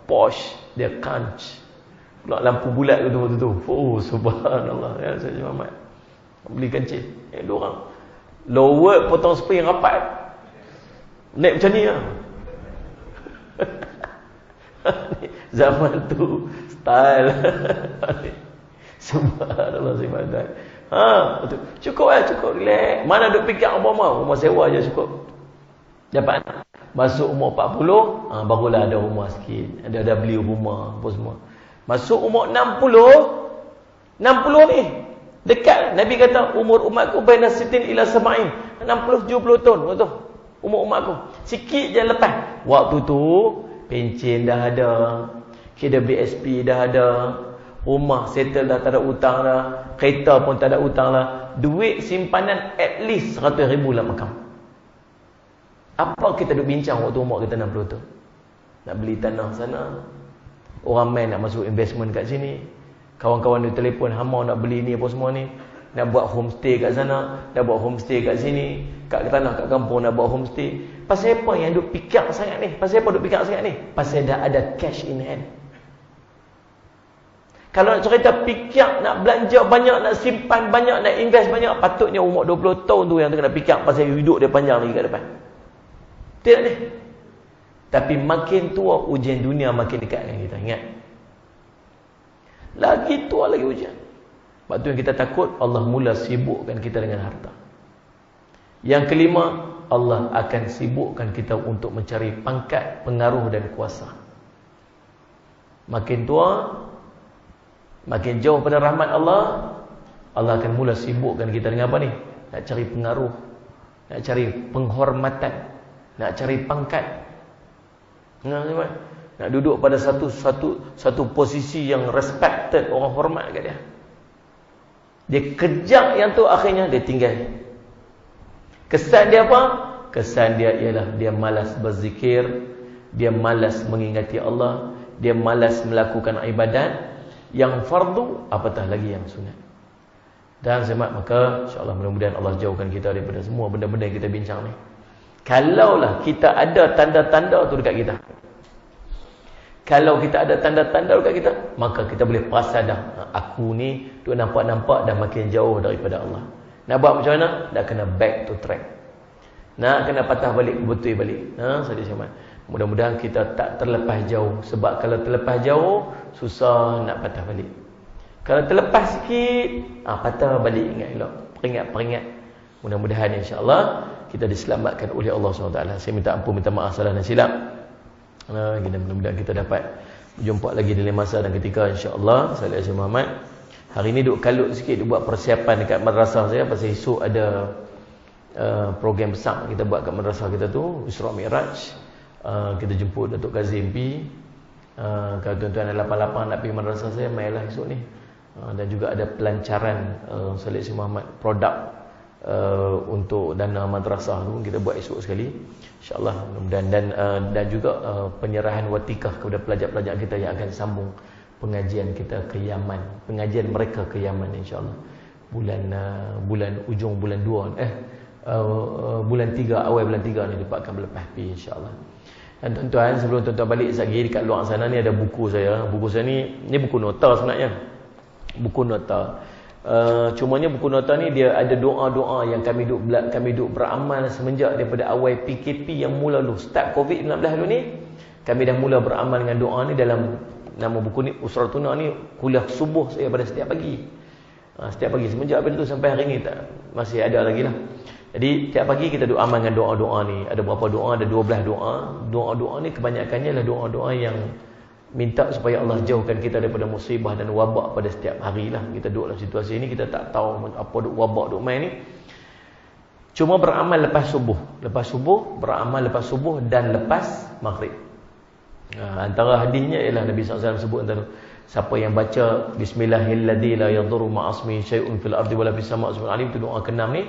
Porsche, dia kanch. Pula lampu bulat tu waktu tu. Oh subhanallah ya saya Muhammad. Beli kancil. Dua orang. Lower potong spring rapat. Naik macam ni lah. Zaman tu style. Subhanallah subhanallah. Betul. Cukup cukup relax. Mana duk fikir rumah sewa je cukup. Dapat masuk umur 40, barulah ada rumah sikit. Ada beli rumah apa semua. Masuk umur 60 ni dekat. Nabi kata umur umatku baina sitin ila sama'in, 60-70 tahun tu umur umatku. Sikit je lepas. Waktu tu pencen dah ada, KWSP dah ada, rumah settle dah, tak ada hutang dah, kereta pun tak ada hutang lah. Duit simpanan at least 100,000 lah makam. Apa kita duk bincang waktu umur kita 60 tu? Nak beli tanah sana, Orang main nak masuk investment kat sini. Kawan-kawan dia telefon, hama nak beli ni apa semua ni. Nak buat homestay kat sana, nak buat homestay kat sini, kat tanah, kat kampung nak buat homestay. Pasal apa yang duk fikir sangat ni? Pasal apa duk fikir sangat ni? Pasal dah ada cash in hand. Kalau nak cerita fikir, nak belanja banyak, nak simpan banyak, nak invest banyak, patutnya umur 20 tahun tu yang tu kena fikir pasal hidup dia panjang lagi kat depan. Tidak ni. Tapi makin tua, ujian dunia makin dekat dengan kita. Ingat. Lagi tua lagi ujian. Sebab tu yang kita takut, Allah mula sibukkan kita dengan harta. Yang kelima, Allah akan sibukkan kita untuk mencari pangkat, pengaruh dan kuasa. Makin tua, makin jauh pada rahmat Allah, Allah akan mula sibukkan kita dengan apa ni? Nak cari pengaruh, nak cari penghormatan, nak cari pangkat. Nak duduk pada satu posisi yang respected, orang hormat kat dia. Dia kejar yang tu, akhirnya dia tinggal. Kesan dia apa? Kesan dia ialah dia malas berzikir, dia malas mengingati Allah, dia malas melakukan ibadat yang fardu, apatah lagi yang sunat. Dan semak, maka insya-Allah mudah-mudahan Allah jauhkan kita daripada semua benda-benda yang kita bincang ni. Kalaulah kita ada tanda-tanda tu dekat kita, kalau kita ada tanda-tanda dekat kita, maka kita boleh perasan dah, aku ni duk nampak-nampak dah makin jauh daripada Allah. Nak buat macam mana? Dah kena back to track. Nak kena patah balik, betul balik. Sahaja Syamad. Mudah-mudahan kita tak terlepas jauh. Sebab kalau terlepas jauh, susah nak patah balik. Kalau terlepas sikit, patah balik. Ingat elok. Peringat-peringat. Mudah-mudahan insya-Allah kita diselamatkan oleh Allah SWT. Saya minta ampun, minta maaf salah dan silap. Mudah-mudahan kita dapat berjumpa lagi dalam masa dan ketika, insya-Allah. Saya Syekh Muhammad. Hari ni duk kalut sikit, duk buat persiapan dekat madrasah saya pasal esok ada program besar kita buat kat madrasah kita tu, Isra Mi'raj. Kita jemput Datuk Kazim P. Kalau tuan-tuan ada lapang-lapang nak pergi madrasah saya, mailah esok ni. Dan juga ada pelancaran Saleh Syekh Muhammad produk untuk dana madrasah tu kita buat esok sekali, insya-Allah. Dan juga penyerahan watikah kepada pelajar-pelajar kita yang akan sambung pengajian kita ke Yaman, pengajian mereka ke Yaman, insya-Allah. Bulan ujung bulan 2 bulan 3, awal bulan 3 ni dapat akan berlepas pi, insya-Allah. Dan tuan-tuan, sebelum tuan-tuan balik lagi dekat luar sana ni ada buku saya. Buku saya ni buku nota sebenarnya. Buku nota. Cumanya buku nota ni dia ada doa-doa yang kami duk beramal semenjak daripada awal PKP yang mula dulu, start COVID-19 dulu ni. Kami dah mula beramal dengan doa ni. Dalam nama buku ni Usratuna ni, kuliah subuh saya pada setiap pagi. Setiap pagi semenjak daripada tu sampai hari ni masih ada lagi lah. Jadi tiap pagi kita duk amal dengan doa-doa ni. Ada berapa doa? Ada 12 doa. Doa-doa ni kebanyakannya adalah doa-doa yang minta supaya Allah jauhkan kita daripada musibah dan wabak pada setiap hari lah. Kita duduk dalam situasi ni, kita tak tahu apa duk wabak duk main ni. Cuma beramal lepas subuh. Lepas subuh, beramal lepas subuh dan lepas maghrib. Antara hadisnya ialah Nabi SAW sebut antara siapa yang baca Bismillahilladzi la yadurru ma'asmihi syai'un fil ardi wala fis sama'i alim, tu doa ke-6 ni.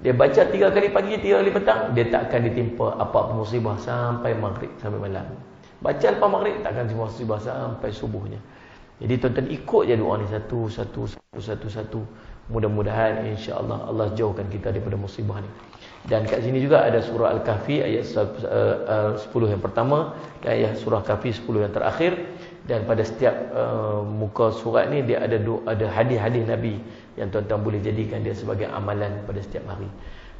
Dia baca 3 kali pagi, 3 kali petang, dia tak akan ditimpa apa-apa musibah sampai maghrib, sampai malam. Baca lepas maghrib takkan timpa musibah sampai subuhnya. Jadi tuan-tuan ikut je doa ni satu. Mudah-mudahan insya-Allah Allah jauhkan kita daripada musibah ni. Dan kat sini juga ada surah Al-Kahfi ayat 10 yang pertama dan ayat surah Kahfi 10 yang terakhir. Dan pada setiap muka surat ni dia ada hadis-hadis Nabi yang tuan-tuan boleh jadikan dia sebagai amalan pada setiap hari.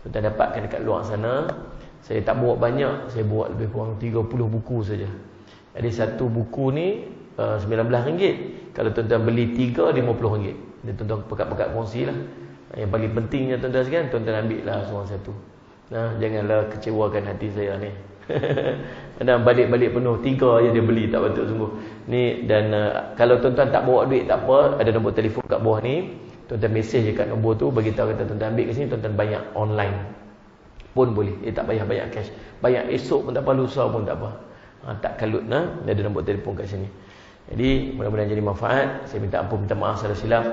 Tuan-tuan dapatkan dekat luar sana. Saya tak bawa banyak, saya bawa lebih kurang 30 buku saja. Jadi satu buku ni RM19. Kalau tuan-tuan beli 3, RM50. Jadi tuan-tuan pekat-pekat kongsi lah. Yang paling pentingnya tuan-tuan sekalian, tuan-tuan ambil lah seorang satu. Janganlah kecewakan hati saya ni. Dan balik-balik penuh 3 je dia beli, tak patut sungguh. Ni dan kalau tuan-tuan tak bawa duit tak apa, ada nombor telefon kat bawah ni. Tuan-tuan mesej je kat nombor tu, bagi tahu kata tuan-tuan ambil kat sini, tuan-tuan bayar online pun boleh. Tak payah bayar cash. Bayar esok pun tak apa, lusa pun tak apa. Tak kalut ada nombor telefon kat sini. Jadi mudah-mudahan jadi manfaat. Saya minta ampun, minta maaf salah silap.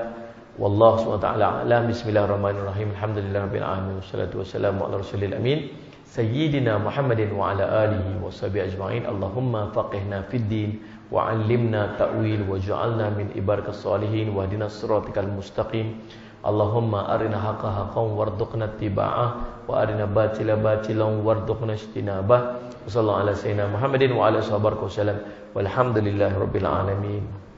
Wallahu SWT a'lam. Bismillahirrahmanirrahim. Alhamdulillahirabbil alamin. Wassalatu wassalamu ala rasulil amin. Sayyidina Muhammadin wa ala alihi wa sahbihi ajma'in. Allahumma faqihna fid din وعلمنا تأويل وجعلنا من عبادك الصالحين واهدنا صراطك المستقيم اللهم أرنا حقا حقا وارزقنا اتباعه وأرنا باطلا باطلا وارزقنا اجتنابه وصلى الله على سيدنا محمد وعلى آله وصحبه وسلم والحمد لله رب العالمين.